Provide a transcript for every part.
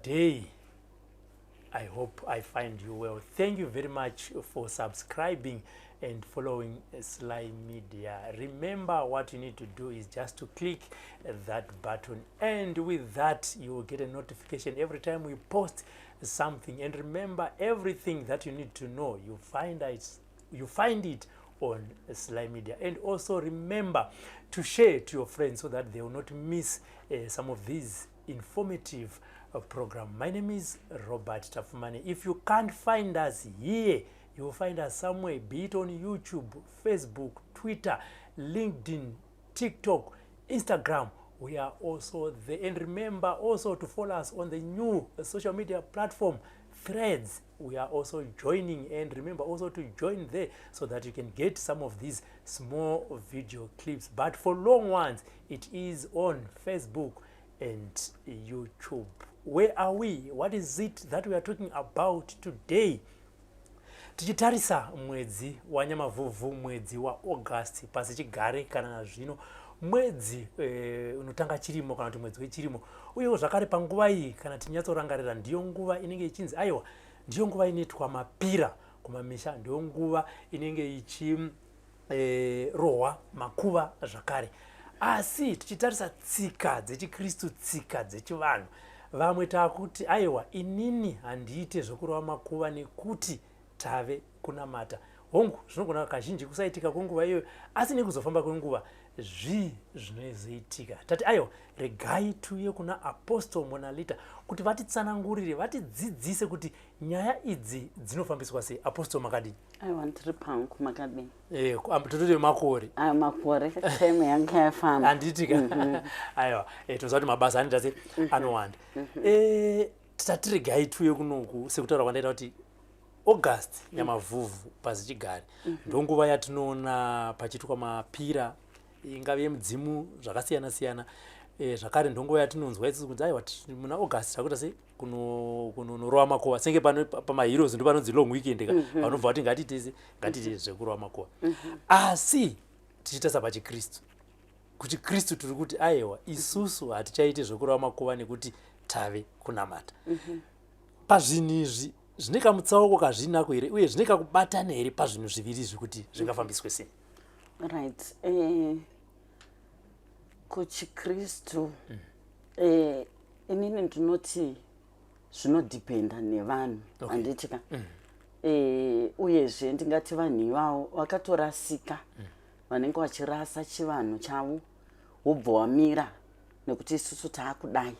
day. I hope I find you well. Thank you very much for subscribing and following Sly Media. Remember, what you need to do is just to click that button, and with that you will get a notification every time we post something. And remember, everything that you need to know, you find it on Sly Media. And also remember to share to your friends so that they will not miss some of these informative program. My name is Robert Tafumane. If you can't find us here, you will find us somewhere, be it on YouTube, Facebook, Twitter, LinkedIn, TikTok, Instagram. We are also there. And remember also to follow us on the new social media platform, Threads. We are also joining, and remember also to join there so that you can get some of these small video clips. But for long ones, it is on Facebook and YouTube. Where are we? What is it that we are talking about today? Tichitarisa mwedzi wa Nyamavhuvhu, mwedzi wa August pasi chigare kana zvino, mwedzi unotanga chirimo kana kuti mwedzi wechirimo. Uyewo zvakare panguva iyi kana tinyatsorangarira ndiyo nguva inenge ichinzi aiwa ndiyo nguva inoitwa mapira kumamisha, ndiyo nguva inenge ichirohwa makuva zvakare. Asi tichitarisa tsika dzechikristu, tsika dzechivanhu, vamwe takuti aiwa inini handiite zvokurova makuva nekuti tave kunamata. Hongu zvinogona kazhinji kusaitika kwenguva iyoyo, asi nekuzofamba kwenguva zvinozoitika. Tati aiwa regai tuye kuna Apostle Monalita kuti vatitsanangurire, vatidzidzise kuti nyaya idzi dzinofambiswa sei. Apostle makadini? Aiwa ndiri pangu makadini? Tototi makore. Makore time yanga yafamba. Handitika. Aiwa toziva kuti mabasa anoita sei anowanda. Tati regai tuye kunoku sekutaura kwandaita kuti August Nyamavhuvhu pasi chigare ndonguva yatinoona pachiitwa mapira, ingave Midzimu zvakasiyana siyana. Zvakare ndonguva yatinonzwa isusu kuti aiwa muna August takuita sei kunorova makuva, senge pamaheroes ndo panonzi long weekend ka vanobva kuti ngatiite zvekurova makuva. Asi tichitarisa pachikristu, kuchikristu tiri kuti aiwa isusu hatichaite zvekurova makuva nekuti tave kunamata. Pazvinhu izvi zvine kamutsauko kazvinako here, uye zvine kakubatana here pazvinhu zviviri izvi kuti zvingafambiswe sei? Right. Kuchikristu inini ndinoti zvinodhipenda nevanhu, handitika. Uyezve ndingati vanhu ivavo vakatorasika, vanenge vachirasa chivanhu chavo wobva wamira nekuti isusu taakudai.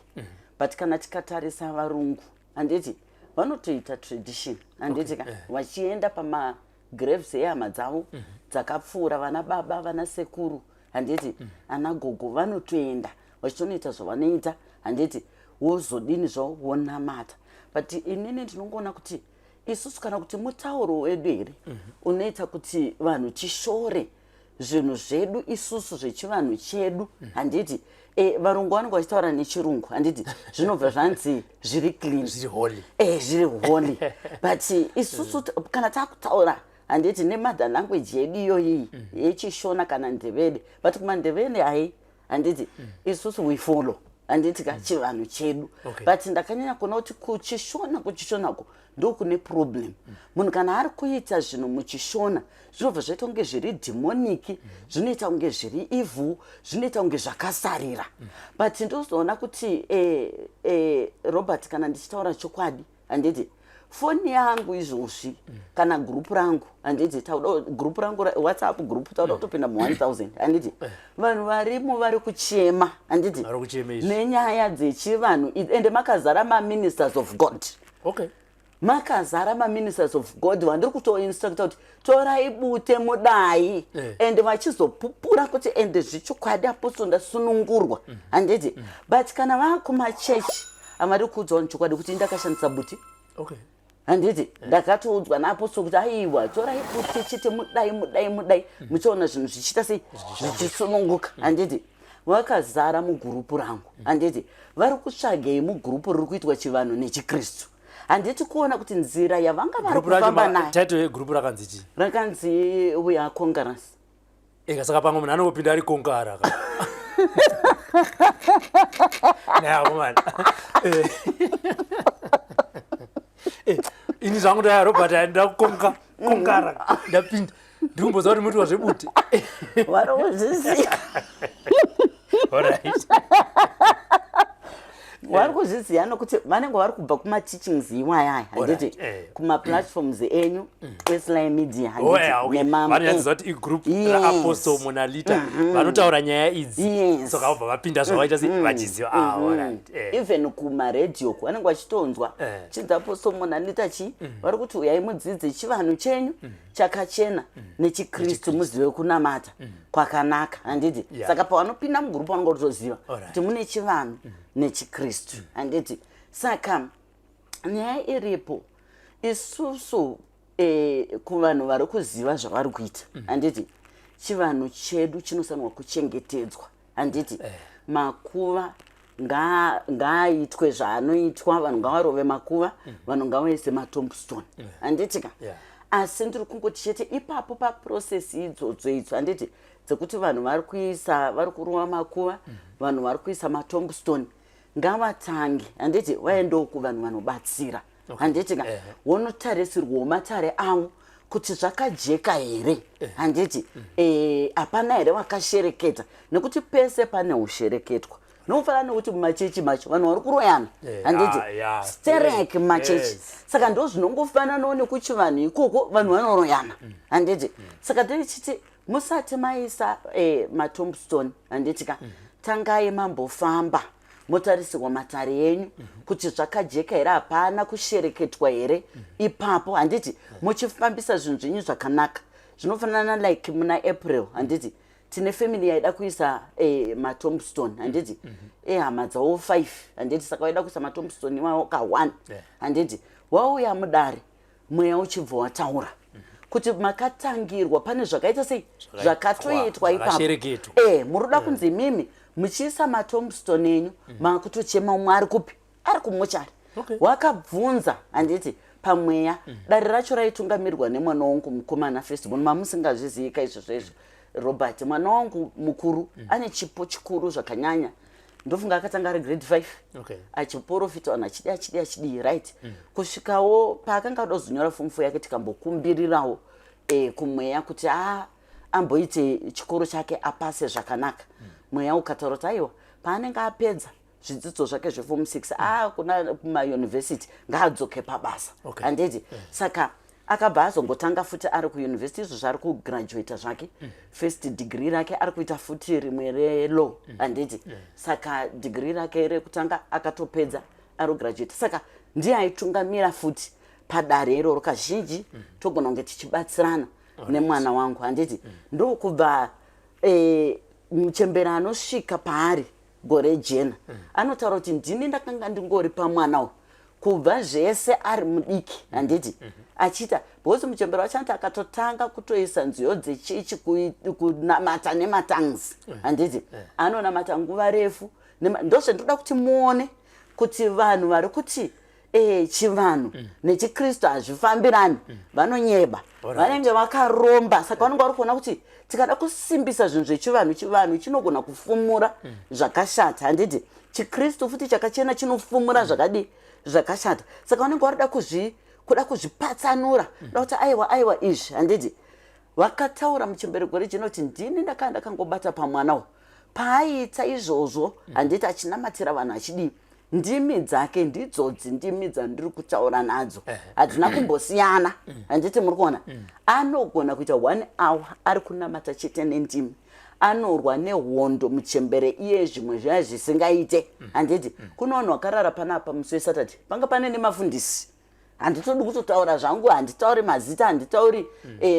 But kana tikatarisa varungu, handiti vanotoita tradition, handitika, vachienda pamagraves ehama dzavo dzakapfuura, vana baba, vana sekuru, handiti, ana gogo, vanotoenda vachitonoita zvavanoita, handiti, wozodini zvavo wonamata. But inini ndinongoona kuti isusu kana kuti mutauro wedu here unoita kuti vanhu tishore zvinhu zvedu isusu zvechivanhu chedu, handiti. Varungu vanenge vachitaura nechirungu, handiti, zvinobva zvanzi zviri clean, zviri holy. Zviri holy. But isusu kana takutaura, handiti, nemother language yedu iyoyi yechishona kana ndevede, but kumandevede hai, handiti, isusu we follow, handiti, chivanhu chedu. But ndakanyanya kuona kuti kuchishonako ndo kune problem. Munhu kana ari kuita zvinhu muchishona zvinobva zvaita kunge zviri demoniki, zvinoita kunge zviri evil, zvinoita kunge zvakasarira. But ndozoona kuti Robert, kana ndichitaura chokwadi, handiti, foni yangu izvozvi kana group rangu, handiti, group rangu WhatsApp group tauda kutopinda mu1000, handiti, vanhu varimo vari kuchema, handiti, nenyaya dzechivanhu, ende makazara ma-ministers of God. Okay. Makazara ma-ministers of God vandiri kutoinstructa kuti torai bute mudai, ende vachizopupura kuti ende zvichokwadi Apostle ndasunungurwa, handiti. But kana vakumachechi avari kuudzwa nechokwadi kuti ndakashandisa buti, handiti, ndakatoudzwa naApostle kuti aiwa torai bute chete mudai muchiona zvinhu zvichiita sei zvichisununguka, handiti. Vakazara mugurupu rangu, handiti, vari kutsvagei mugurupu riri kuitwa chivanhu nechikristu. Handiti kuona kuti nzira yavanga vari kufamba nayo. Title yegroup rakanzi chii? Rakanzi We Are Conquerors. Saka pamwe munhu anopinda ari konkara. ini zvangu ndaya Robert ndakongara ndapinda ndikumboza kuti muti wazvebuti warikuzviziva alright warikuzviziva nokuti vanenge vari kubva kuma-teachings iwayaya handiti kuma-platforms enyu eSly Media vanoyadzidza kuti igroup raapostle Monalita vanotaura nyaya idzi soka vabva vapinda zvavaita vachiziva even kumaredhiyo vanenge vachitonzwa chidzi apostle Monalita vari kuti uyai mudzidze chivanhu chenyu chakachena nechikristu muzive kunamata kwakanaka handiti saka pavanopinda mugurupu vanenge vachizoziva kuti mune chivanhu nechikristu handiti saka nyaya iripo isusu kuvanhu vari kuziva zvavari kuita handiti chivanhu chedu chinosanirwa kuchengetedzwa handiti makuva ngaaitwe zvaanoitwa vanhu ngavarove makuva vanhu ngavaise matombstone handitika asi ndiri kungoti chete ipapo paprocesi idzodzo idzo handiti dzekuti vanhu vari kurova makuva vanhu vari kuisa matombstone ngavatange handiti vaendewo kuvanhu vanobatsira handiti wonotarisirwawo matare avo kuti zvakajeka here handiti hapana here wakashereketa nekuti pese pane ushereketwa nofanira nekuti mumachechi macho vanhu vari kuroyana handiti stereke mumachechi saka ndo zvinongofananawo nekuchivanhu ikoko vanhu vanoroyana handiti saka ndirichiti musati maisa matombstone handitika tangai mambofamba motarisirwa matare enyu kuti zvakajeka here hapana kushereketwa here ipapo handiti muchifambisa zvinhu zvenyu zvakanaka zvinofanana like muna April handiti tine family yaida kuisa matombstone handiti hama dzavo 5 handiti saka waida kuisa matombstone iwawo ka1 handiti wauya mudare mweya uchibva wataura kuti makatangirwa pane zvakaita sei zvakatoitwa ipapo muroda kunzi mimi muchiisa matombstone enyu makutochema umwe ari kupi ari kumuchari wakabvunza handiti pamweya dare racho raitungamirirwa nemwana wangu mukomana festival mamusingazviziika izvozvo Robert mwana wangu mukuru ane chipo chikuru zvakanyanya ndofunga akatanga ari grade 5 achiprofita vanhu achidi right kusvikawo paakanga ada kuzonyora form 4 yake tikambokumbirirawo kumweya kuti amboite chikoro chake apase zvakanaka mweya ukataura kuti aiwa paanenge apedza zvidzidzo zvake zveform 6 kuna kumayunivhesiti ngaadzoke pabasa handiti saka akabva azongotanga futi ari kuyunivhesiti izvo zvari kugraduata zvake first degree rake ari kuita futi rimwe relaw handiti saka degree rake rekutanga akatopedza ari kugraduata saka ndiye aitungamira futi padare iroro kazhinji togona kunge tichibatsirana nemwana wangu handiti ndokubva muchembera anosvika paari gore jena anotaura kuti ndini ndakanga ndingori pamwana kubva zvese ari mudiki handiti achita because muchembera wacho anti akatotanga kutoisa nziyo dzechechi kunamata nematangs handiti anonamata nguva refu ndozvendoda kuti muone kuti vanhu vari kuti chivanhu nechikristu hazvifambirani vanonyeba vanenge vakaromba saka vanenge vari kuona kuti tikada kusimbisa zvinhu zvechivanhu chivanhu chinogona kufumura zvakashata handiti chikristu futi chakachena chinofumura zvakashata saka vanenge varida kuda kuzvipatsanura da kuti aiwa izvi handiti vakataura muchembereko rejena kuti ndini ndakangobata pamwanawo paaiita izvozvo handiti achinamatira vanhu achidii ndimi dzake ndidzodzi ndimi dzandiri kutaura nadzo hadzina kumbosiyana handiti muri kuona anogona kuita 1 hour ari kunamata chete nendimi anorwa nehondo muchembere iye zvimwe zvaya zvisingaite handiti kuno vanhu vakarara panapa musi weSaturday panga pane nemafundisi handitodi kutotaura zvangu handitauri mazita handitauri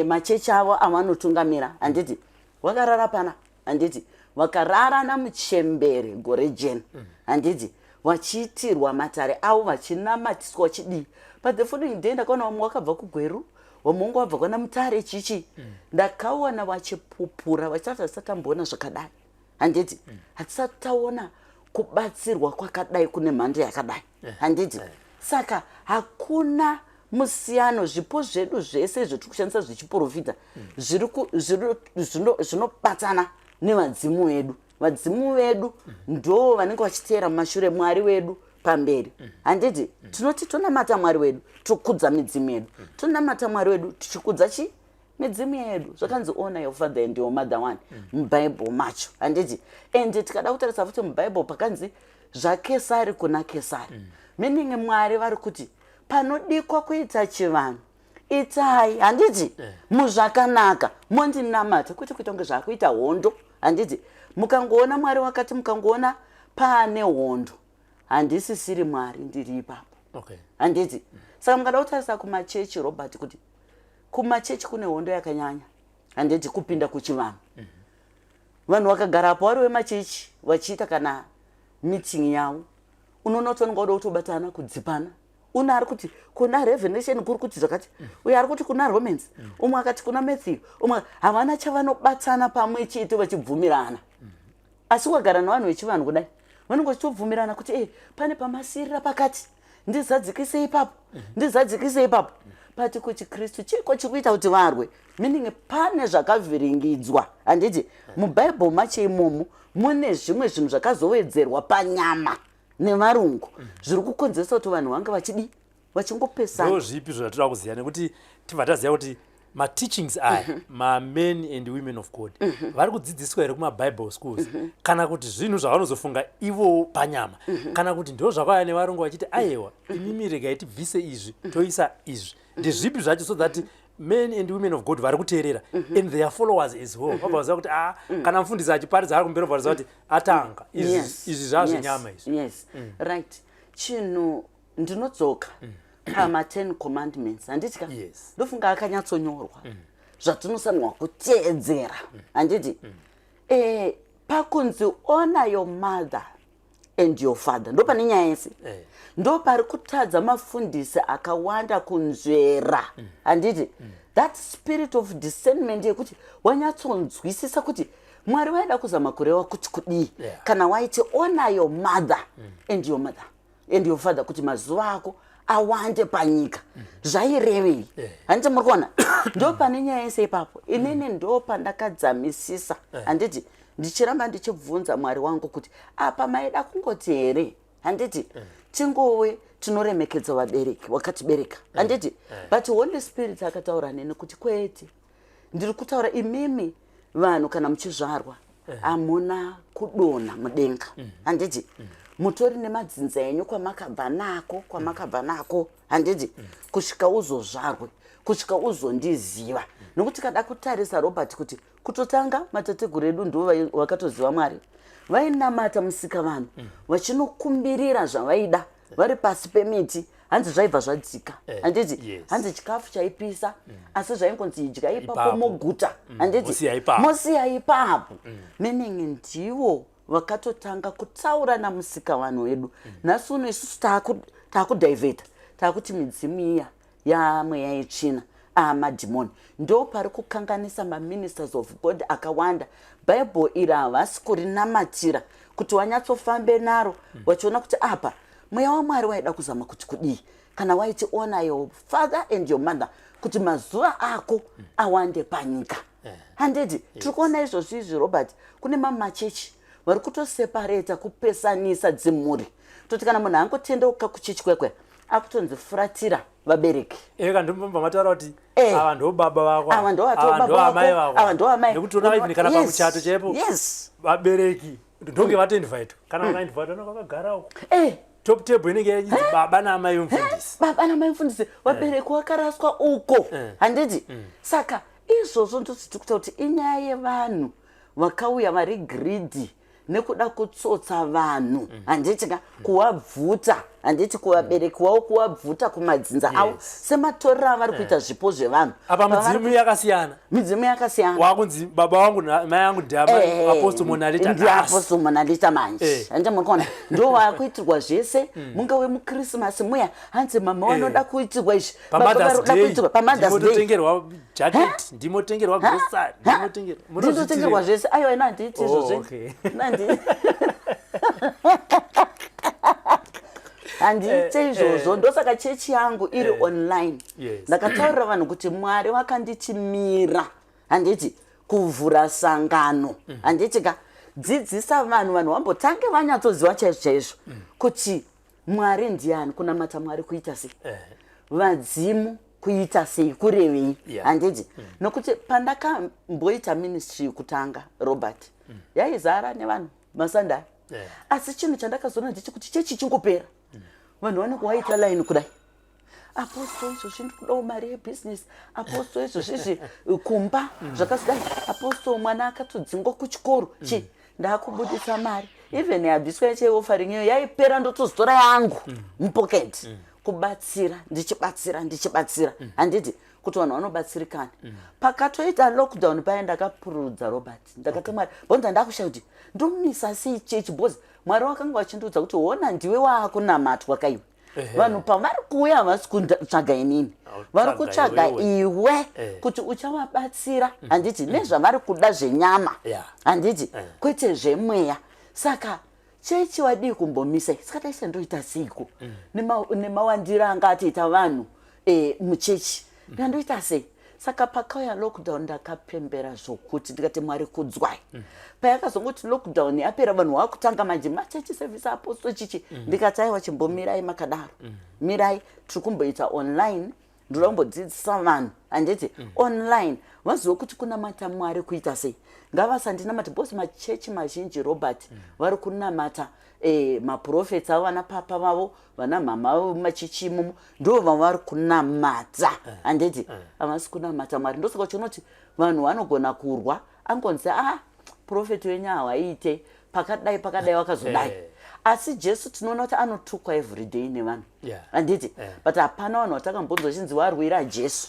machechi avo avanotungamira handiti wakarara pana handiti wakarara namuchembere gore jena handiti vachiitirwa matare avo vachinamatiswa vachidii but the following day ndakaona vamwe wakabva kugweru vamwe wangu wabva kwana mutare chichi ndakaona vachipupura vachitata tisatamboona zvakadai handiti hatisataona kubatsirwa kwakadai kune mhando yakadai handiti saka hakuna musiyano zvipo zvedu zvese zvetiri kushandisa zvichiprofita zvinobatana nevadzimu vedu vadzimu vedu ndo vanenge vachiteera mumashure mwari wedu pamberi handiti tinoti tonamata Mwari wedu tokudza midzimu yedu tonamata Mwari wedu tichikudza midzimu yedu zvakanzi honor your father and your mother one muBhayibheri macho handiti ende tikada kutarisa futi muBhayibheri pakanzi zvakesari kuna Kesari meaning Mwari vari kuti panodikwa kuita chivanhu itai handiti muzvakanaka mondinamata kwete kuita kunge zvakuita hondo handiti mukangoona Mwari wakati mukangoona pane hondo handisisiri Mwari ndiri ipapo handiti saka mukada kutarisa kumachechi Robert kuti kumachechi kune hondo yakanyanya handiti kupinda kuchivanhu vanhu vakagarapo vari vemachechi vachiita kana meeting yavo unoona kuti vanonga kuda kutobatana kudzipana una ari kuti kuna Revelation kuri kuti zvakati uye ari kuti kuna Romans umwe akati kuna Matthew umwe havana chavanobatana pamwe chete vachibvumirana asi wakagara navanhu vechivanhu kudai vanonga vachitobvumirana kuti pane pamasirira pakati ndizadzikise ipapo ndizadzikise ipapo pati kuchiKristu chiko chikuita kuti varwe meaning pane zvakavhiringidzwa handiti muBhayibheri macho imomo mune zvimwe zvinhu zvakazowedzerwa panyama nevarungu zviri kukonzeresa kuti vanhu vange vachidi vachingopesana ndozvipi zvatoda kuziva nekuti tibva taziva kuti mateachings aya men and women of God vari kudzidziswa here kumaBhayibheri schools kana kuti zvinhu zvavanozofunga ivo panyama kana kuti ndo zvakauya nevarungu vachiti aiwa imimi regai tibvise izvi toisa izvi ndezvipi zvacho so that men and women of God vari kuteerera and their followers as well vabvaziva kuti kana mufundisi achiparidza ari kumberi vabvaziva kuti atanga izvi zvazvenyama izvi right chinhu ndinodzoka pama10 commandments handiti ka ndofunga akanyatsonyorwa zvatinosanirwa kuteedzera handiti pakunzi honor your mother and your father ndo pane nyaya yese ndo pari kutadza mafundisi akawanda kunzvera handiti that spirit of discernment yekuti wanyatsonzwisisa kuti Mwari vaida kuzama kureva kuti kudii kana waiti honor your mother and your father kuti mazuva ako awande panyika zvairevei handiti muri kuona ndo pane nyaya yese ipapo inini ndo pandakadzamisisa handiti ndichiramba ndichibvunza Mwari wangu kuti apa maida kungoti here handiti tingove tinoremekedza vabereki wakatibereka handiti but Holy Spirit akataura neni kuti kwete ndiri kutaura imimi vanhu kana muchizvarwa amuna kudonha mudenga handiti mutori nemadzinza enyu kwamakabva nako handiti kusvika uzozvarwe kusvika uzondiziva nokuti kada kutarisa Robert kuti kutotanga matateguru edu ndo vakatoziva Mwari vainamata musika vanhu vachinokumbirira zvavaida vari pasi pemiti hanzi zvaibva zvadzika handiti hanzi chikafu chaipisa asi zvaingonzi idya ipapo moguta handiti mosiya ipapo meaning ndivo vakatotanga kutaura namusika vanhu vedu nhasi uno isusu taakudhaivheta taakuti midzimu iya yamweya yetsvina madhimoni ndo pari kukanganisa maministers of God akawanda Bhaibheri iri havasi kurinamatira kuti wanyatsofambe naro wachiona kuti apa mweya waMwari waida kuzama kuti kudii kana waiti honor your father and your mother kuti mazuva ako awande panyika handiti tiri kuona izvozvizvi Robert kune mamachechi vari kutoseparata kupesanisa dzimhuri toti kana munhu angotendeuka kuchechi kwekwe akutonzi furatira vabereki eka ndombomba mataura kuti ava ndo baba vako ava ndo amai vako ava ndo amai nekuti una even kana pamuchato chaipo vabereki ndonge vato-invite kana vaka-invite vanonga vakagara uko top table inenge yachinzi baba naamai vemufundisi baba naamai vemufundisi vabereki vakaraswa uko handiti saka izvozvo ndozviti kuta kuti inyaya yevanhu vakauya vari greedy nekuda kutsotsa vanhu handiti kuvabvuta handiti kuvabereki wavo kuvabvuta kumadzinza avo sematorera vari kuita zvipo zvevanhu apa midzimu yakasiyana wakunzi baba vangu mai yangu ndiapostle Monalita manje handiti muri kuona ndo vakuitirwa zvese mungave mukrisimasi muya hanzi mama vanoda kuitirwa izvi ndimotengerwa jacket ndimotengerwa grocery ndinotengerwa zvese aiwa ina handiiti izvozve handiite izvozvo ndosaka chechi yangu iri online ndakataurira vanhu kuti Mwari vakandichimira handiti kuvhura sangano handiti dzidzisa vanhu vambotange vanyatsoziva chaizvo chaizvo kuti Mwari ndiani, kunamata Mwari kuita sei? Vadzimu kuita sei, kurevei? Handiti nokuti pandakamboita ministry kutanga Robert yaizara nevanhu masandai asi chinhu chandakazoona ndechekuti chechi chingopera vanhu vanenge waita line kudai apostle izvozvi ndikudawo mari yebusiness apostle izvozvi kumba zvakazodai apostle mwana akatodzingwa kuchikoro chi ndakubudisa mari even yabviswa yecheofaring iyo yaipera ndotozotora yangu mupocket kubatsira ndichibatsira handiti kuti vanhu vanobatsirikana pakatoita lockdown paya ndakapurudza Robert ndakati Mwari bonza ndakushaya kuti ndomisa sei chechi bozi Mwari wakanga wachindiudza kuti wona ndiwe waakunamatwa kaiwe vanhu pavari kuuya havasi kutsvaga inini vari kutsvaga iwe kuti uchavabatsira handiti nezvavari kuda zvenyama handiti kwete zvemweya saka chechi wadii kumbomisa saka taisa ndoita seiko nemawandira anga atoita vanhu muchechi ndandoita sei saka pakauya lockdown ndakapembera zvokuti ndikati Mwari kudzwai payakazongoti lockdown yapera vanhu vakutanga manje machechi service apostle chichi ndikati aiwa chimbomirai makadaro mirai tiri kumboita online ndinoda kumbodzidzisa vanhu handiti online vazive kuti kunamata Mwari kuita sei ngavasandinamati bosi machechi mazhinji Robert vari kunamata maprofets avo vana papa vavo vana mama vavo machechi imomo ndo vavari kunamata handiti havasi kunamata Mwari ndosaka uchinoti vanhu vanogona kurwa angonzi profet wenyu hawaiite pakadai wakazodai asi Jesu tinoona kuti anotukwa everyday nevanhu handiti but hapana vanhu vatakambonzwa chinzi warwira Jesu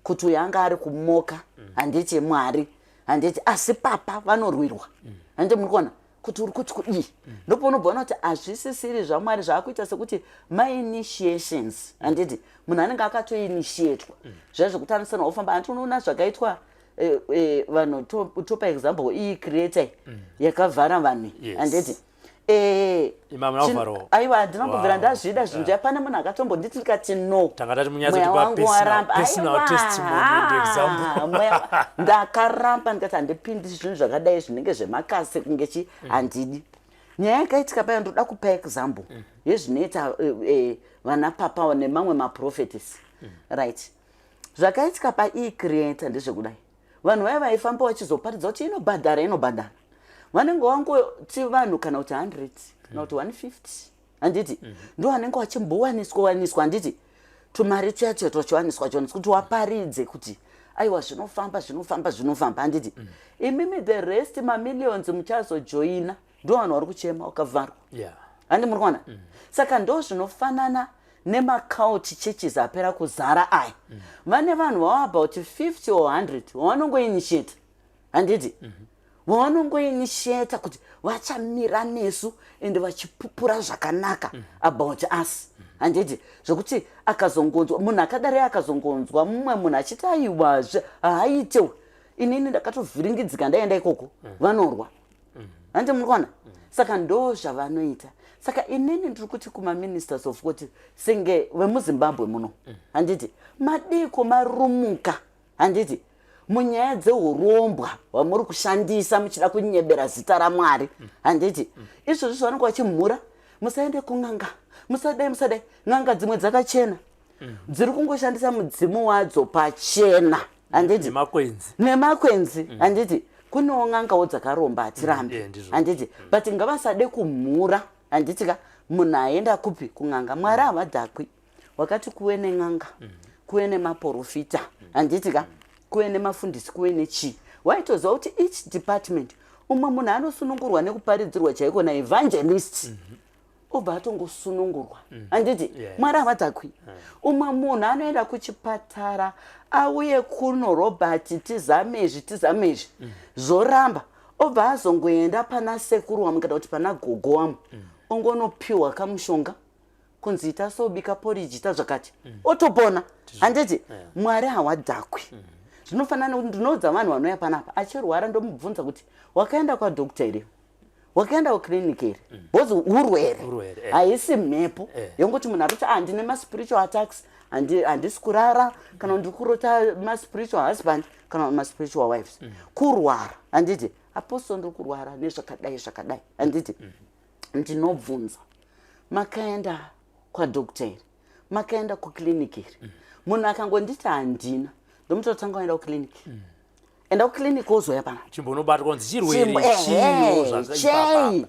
kuti uyo anga ari kumoka handiti Mwari handiti asi papa vanorwirwa handiti muri kuona kuti uri kuti kudii ndipo unobvona kuti hazvisisiri zvaMwari zvaakuita sekuti mainitiations handiti munhu anenge akatoinitiatwa zvezvokuti anosanwa kufamba andinoona zvakaitwa vanhu topa example iyi creator yakavhara vanhu handiti aiwa handinambobvira ndazvida zvinhu zvapana munhu akatombonditi ndikati no mweya wangu waramba ndakaramba ndikati handipindi zvinhu zvakadai zvinenge zvemakasi kunge handidi nyaya yakaitika paya ndoda kupa example yezvinoita vana papa nemamwe maprofetes right zvakaitika paicreator ndezvekudai vanhu vaya vaifamba vachizoparidza kuti inobhadhara vanenge wangoti vanhu kana kuti 100 kana kuti 150 handiti ndo vanenge vachimbowaniswa handiti tumari tuyacho tochiwaniswa kuti waparidze kuti aiwa zvinofamba handiti imimi the rest mamillions muchazojoina ndo vanhu vari kuchema wakavharwa handi muri kuona saka ndo zvinofanana nemakauti churches apera kuzara aya vane vanhu vava about 50 or 100 vavanongoinitiata handiti vavanongoinitiata kuti vachamira nesu ende vachipupura zvakanaka about us handiti zvokuti akazongonzwa munhu akadari akazongonzwa mumwe munhu achiti aiwazve haaitewo inini ndakatovhiringidzika ndaenda ikoko vanorwa handiti muri kuona saka ndo zvavanoita saka inini ndiri kuti kumaministers of kuti senge vemuzimbabwe muno handiti madiko marumuka handiti munyaya dzehurombwa hwamuri kushandisa muchida kunyebera zita raMwari handiti izvozvo zvanenge vachimhura musaende kun'anga musadai n'anga dzimwe dzakachena dziri kungoshandisa mudzimu wadzo pachena handiti nemakwenzi handiti kunewo n'angawo dzakaromba hatirambi handiti but ngavasade kumhura handitika munhu aenda kupi kun'anga Mwari havadhakwi wakati kuve nen'anga kuve nemaprofita handitika kuve nemafundisi kuve nechi waitoziva kuti each department umwe munhu anosunungurwa nekuparidzirwa chaiko naevangelist obva atongosunungurwa handiti Mwari havadhakwi umwe munhu anoenda kuchipatara auye kuno Robert tizamezvi zoramba obva azongoenda pana sekuru wamwe kana kuti pana gogo wamwe ongonopiwa kamushonga kunzi itasobika poriji tazvakati otopona handiti Mwari hawadhakwi zvinofanana kuti ndinoudza vanhu vanouya panapa achirwara ndomubvunza kuti wakaenda kwadokta here wakaenda kukliniki here bhozi urwere haisi mhepo yongoti munhu aroti ndine maspiritual attacks handisi kurara kana ndiri kurota maspiritual husband kana maspiritual wives kurwara handiti apostle ndiri kurwara nezvakadai handiti ndinobvunza makaenda kwadhokuta makaenda kukliniki munhu akangonditi handina ndomutotanga waenda kukliniki enda kukliniki wozoya pana chimbonobatwa kunzi chirwere chiyo zvakaipa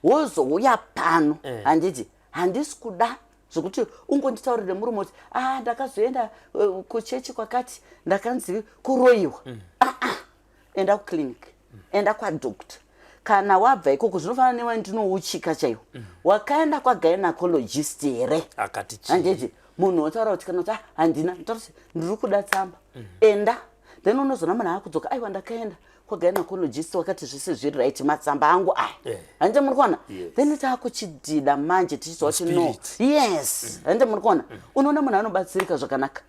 wozouya pano handiti handisi kuda zvokuti ungonditaurire murume kuti ndakazoenda kuchechi kwakati ndakanzi kuroyiwa enda kukliniki enda kwadhokuta kana wabva ikoko zvinofanira newa ndinouchika chaiwo wakaenda kwagynecologists here handiti munhu wotaura kuti kana kuti handina ndiri kuda tsamba enda then unozona munhu akudzoka aiwa ndakaenda kwagynecologists wakati zvese zviri right matsamba angu aya handite muri kuona then taakuchidhida manje tichiziva kuti no yes handite muri kuona unoona munhu anobatsirika zvakanaka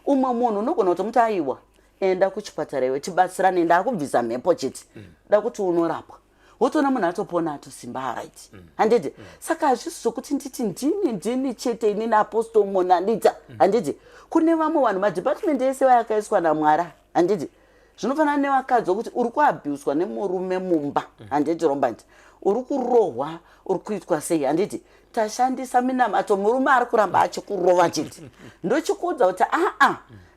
umwe munhu unogona kuti muti aiwa enda kuchipatara iwe tibatsirane ndakubvisa mhepo chete da kuti unorapwa wotoona munhu atopona atosimba right handiti saka hazvisi zvokuti nditi ndini chete inini apostle Monalita handiti kune vamwe vanhu madepartment ese vayakaiswa naMwari handiti zvinofanana nevakadzi wokuti uri kuabhuswa nemurume mumba handiti rombandi uri kurohwa uri kuitwa sei handiti tashandisa minamato murume ari kuramba achikurova chete ndochikuudza kuti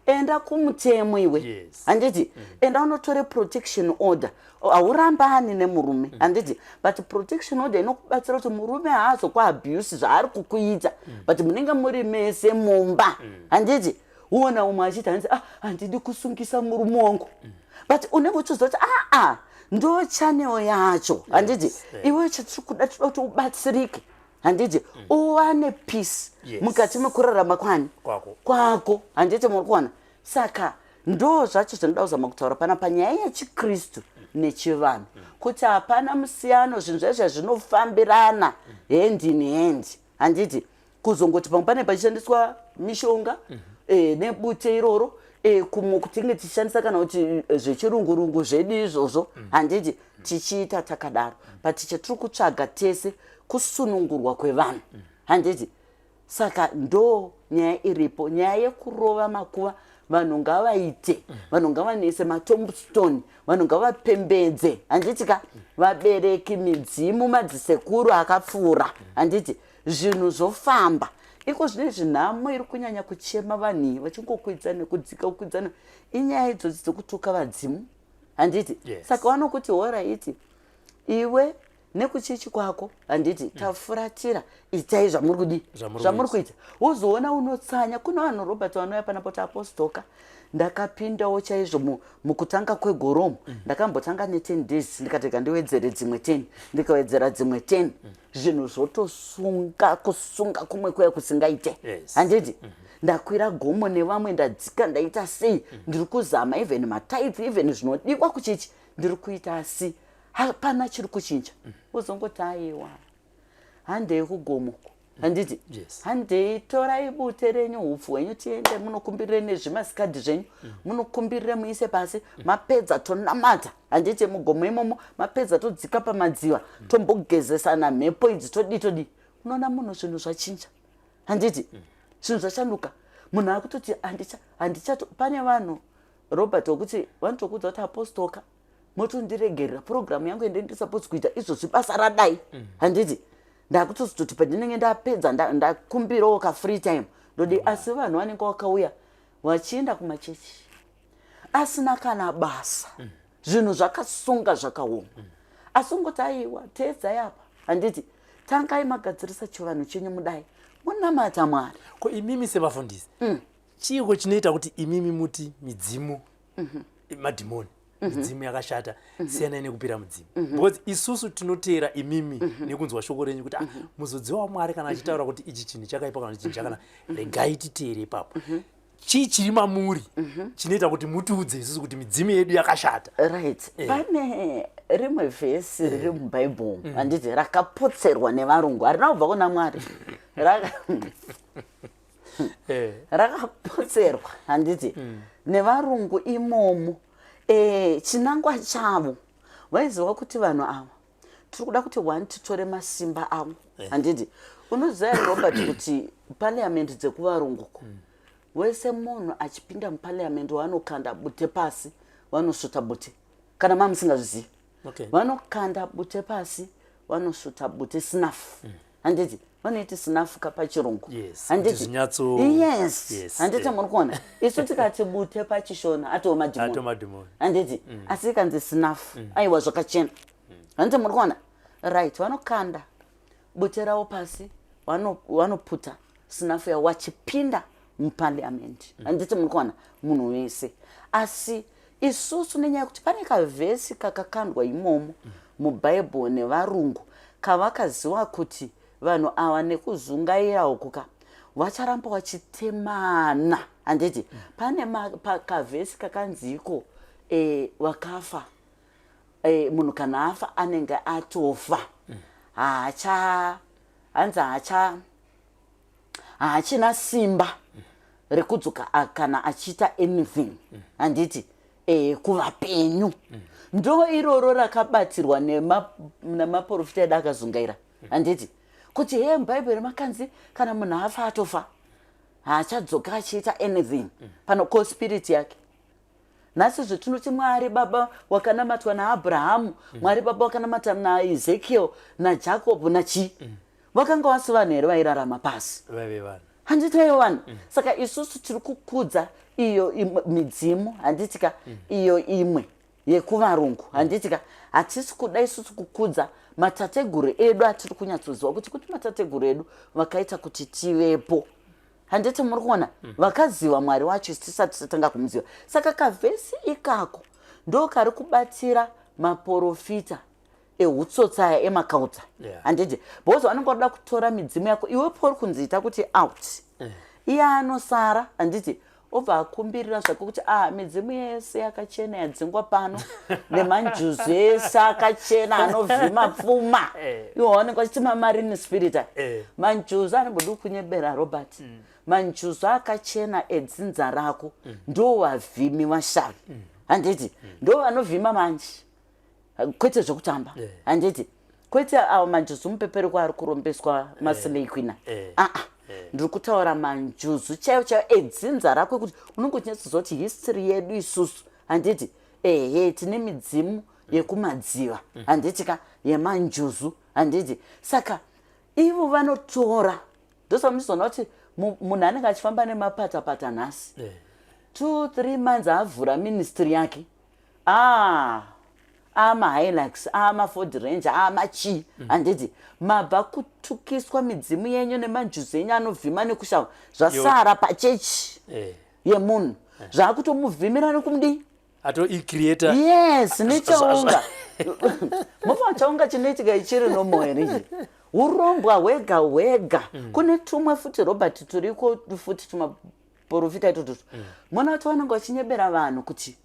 enda kumutemo iwe handiti enda unotore protection order haurambani nemurume handiti but protection order inokubatsira kuti murume haazokuabuse zvaari kukuita but munenge muri mese mumba handiti uona umwe achiti handiti handidi kusungisa murume wangu but unenge uchiziva kuti ndo channel yacho handiti iwe chatiri kuda tinoda kuti ubatsirike handiti uwane peace mukati mekurarama kwako handiti muri kuona saka ndo zvacho zvinoda kuzama kutaura pana panyaya yechikristu nechivanhu kuti hapana musiyano zvinhu zvazvo zvinofambirana hendi nehendi handiti kuzongoti pamwe pane pachishandiswa mishonga nebute iroro kumwe kutinge tichishandisa kana kuti zvechirungurungu zvedu izvozvo handiti tichiita takadaro but chatiri kutsvaga tese kusunungurwa kwevanhu handiti saka ndo nyaya iripo nyaya yekurova makuva vanhu ngavaite vanhu ngavanese matombstone vanhu ngavapembedze handitika vabereki midzimu madzisekuru akapfuura handiti zvinhu zvofamba iko zvine zvinhamo iri kunyanya kuchema vanhu vachingokwidzana nekudzika kukwidzana inyaya idzodzi dzekutuka vadzimu handiti saka vanokuti oraiti iwe nekuchichi kwako handiti tafuratira itai zvamuri kudi zvamuri kuita wozoona unotsanya kuna vanhu Robert vanouya panapo taapostoka ndakapindawo chaizvo mukutanga kwegoromo ndakambotanga ne10 days ndikateka ndiwedzere dzimwe 10 ndikawedzera dzimwe 10 zvinhu zvotosunga kusunga kumwe kuya kusingaite handiti ndakwira gomo nevamwe ndadzika ndaita sei ndiri kuzama even matithe even zvinodikwa kuchichi ndiri kuita asi hapana chiri kuchinja uzongoti aiwa handei kugomoko handiti handei torai bute renyu hupfu hwenyu tiende munokumbirire nezvimasikadhi zvenyu munokumbirire muise pasi mapedza tonamata handiti mugomo imomo mapedza todzika pamadziva tombogezesana mhepo idzi todi unoona munhu zvinhu zvachinja handiti zvinhu zvachanduka munhu akutoti handichato pane vanhu Robert wokuti vanotokudza kuti apostoka motondiregerera programu yangu ende ndisapoti kuita izvozvi basa radai handiti ndakutozototi pandinenge ndapedza ndakumbirawo ka free time ndodi asi vanhu vanenge vakauya vachienda kumachechi asina kana basa zvinhu zvakasunga zvakaoma asi ungoti aiwa teedzai apa handiti tangai magadzirisa chivanhu chenyu mudai munamata Mwari ko imimi sevafundisi chiko chinoita kuti imimi muti midzimu madhimoni midzimu yakashata siyana nekupira mudzimu because isusu tinoteera imimi nekunzwa shoko renyu kuti muzodziwa Mwari kana achitaura kuti ichi chinhu chakaipa kana chinhu chakanaka regai titeere ipapo chiri mamuri chinoita kuti mutiudze isusu kuti midzimu yedu yakashata right pane rimwe vhesi riri mubhaibheri handiti rakapotserwa nevarungu harina kubva kuna Mwari rakapotserwa handiti nevarungu imomo chinangwa chavo vaiziva kuti vanhu ava tiri kuda kuti one titore masimba avo handiti unoziva Robert kuti parliament dzekuvarunguko wese munhu achipinda muparliament vanokanda bute pasi vanosvuta bute kana mamusingazvizivi vanokanda bute pasi vanosvuta bute snuff handiti vanoti sinafuka pachirungu. Yes. Handiti yes. Handiti murikuona. Isu tikati bute pachishona ato madimoni. Handiti asi kanzi sinafu. Aiwa zvakachena. Handiti murikuona. Right, vanokanda bute ravo pasi, vanoputa sinafu yavo vachipinda muparliament. Handiti murikuona munhu wese. Asi isusu nenyaya yekuti pane kavhesi kakakandwa imomo mubhaibheri nevarungu kavakaziva kuti vanhu ava nekuzungaira ukuka vacharamba vachitemana. Handiti pane kavhesi kakanziko vakafa munhu kana afa anenge atofa haachina simba rekudzoka kana achiita anything. Handiti kuvapenyu ndo iroro rakabatirwa nemaprofita edu akazungaira. Handiti kuti mubhaibheri makanzi kana munhu afa atofa haachadzoka achiita anything pano co-spirit yake. Nhasi zvetinoti Mwari baba wakanamatwa naAbhurahamu, Mwari baba wakanamatwa naEzekiel naJacob nachi vakanga vasi vanhu here vairarama pasi. Handiti vaive vanhu. Saka isusu tiri kukudza iyo midzimu. Handitika iyo imwe yekuvarungu. Handitika hatisi kuda isusu kukudza matateguru edu atiri kunyatsoziva kuti matateguru edu vakaita kuti tivepo. Handiti murikuona vakaziva Mwari wacho tisati tatanga kumuziva. Saka kavhesi ikako ndo kari kubatsira maprofita ehutsotsa emakauta. Handiti because vanenge vada kutora midzimu yako iwepo uri kunziita kuti out. Iye anosara. Handiti obva akumbirira zvake kuti midzimu yese yakachena yadzingwa pano nemanjuzu ese akachena anovhima pfuma. Iwo vanenge vachiti mamarine spirit. Manjuzu anenge kunyebera Robert. Manjuzu akachena edzinza rako ndo vavhimi vashavi. Handiti ndo vanovhima manje kwete zvokutamba. Handiti kwete avo manjuzu mupepereko ari kurombeswa maslay queen. Ndiri kutaura manjuzu chaiwo edzinza rako kuti unenge uchinyatsoziva kuti history yedu isusu. Handiti tine midzimu yekumadziva. Handitika yemanjuzu. Handiti saka ivo vanotora ndosamuchizoona kuti munhu anenge achifamba nemapatapata nhasi 2-3 months avhura ministry yake amahilax amaford range amachi. Handiti mabva kutukiswa midzimu yenyu nemanjuzu enyu anovhima nekushava zvasara pachechi yemunhu zvaakutomuvhimira nekumudi icreator. Yes, nechaunga mova chaunga chinoitika ichiri nomo here urombwa hwega. Kune tumwe futi Robert turiko futi tumaprofita itotutu mona kuti vanenge vachinyebera vanhu kuti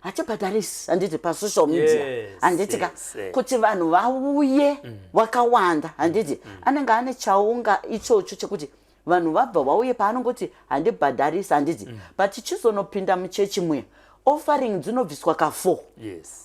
hachibhadharisi. Handiti pasocial media. Handitika kuti vanhu vauye vakawanda. Handiti anenge ane chaunga ichocho chekuti vanhu vabva vauye paanongoti handibhadharisi. Handiti but chizonopinda muchechi muya offering dzinobviswa ka4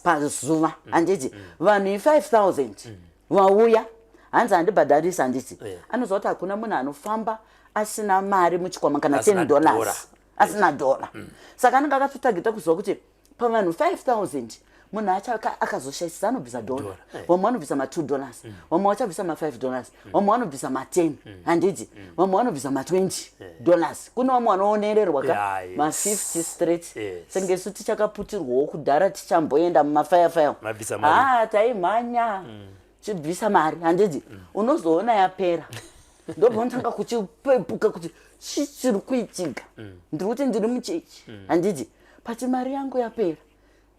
pazuva. Handiti vanhu 5,000 vauya hanzi handibhadharisi. Handiti anoziva kuti hakuna munhu anofamba asina mari muchikwama kana $10 asina dola. Saka anenge akatotagita kuziva kuti pavanhu 5,000 munhu akazoshayisisa anobvisa dola. Vamwe vanobvisa $2, vamwe vachabvisa $5, vamwe vanobvisa $10. Handiti vamwe vanobvisa $20. Kuna vamwe vanoonererwa ma50 straight. Sengesu tichakaputirwawo kudhara tichamboenda mumafayafaya taimhanya chibvisa mari. Handiti unozoona yapera ndobvonotanga kuchipepuka kuti chichiri kuitika. Ndiri kuti ndiri muchechi. Handiti pati mari yangu yapera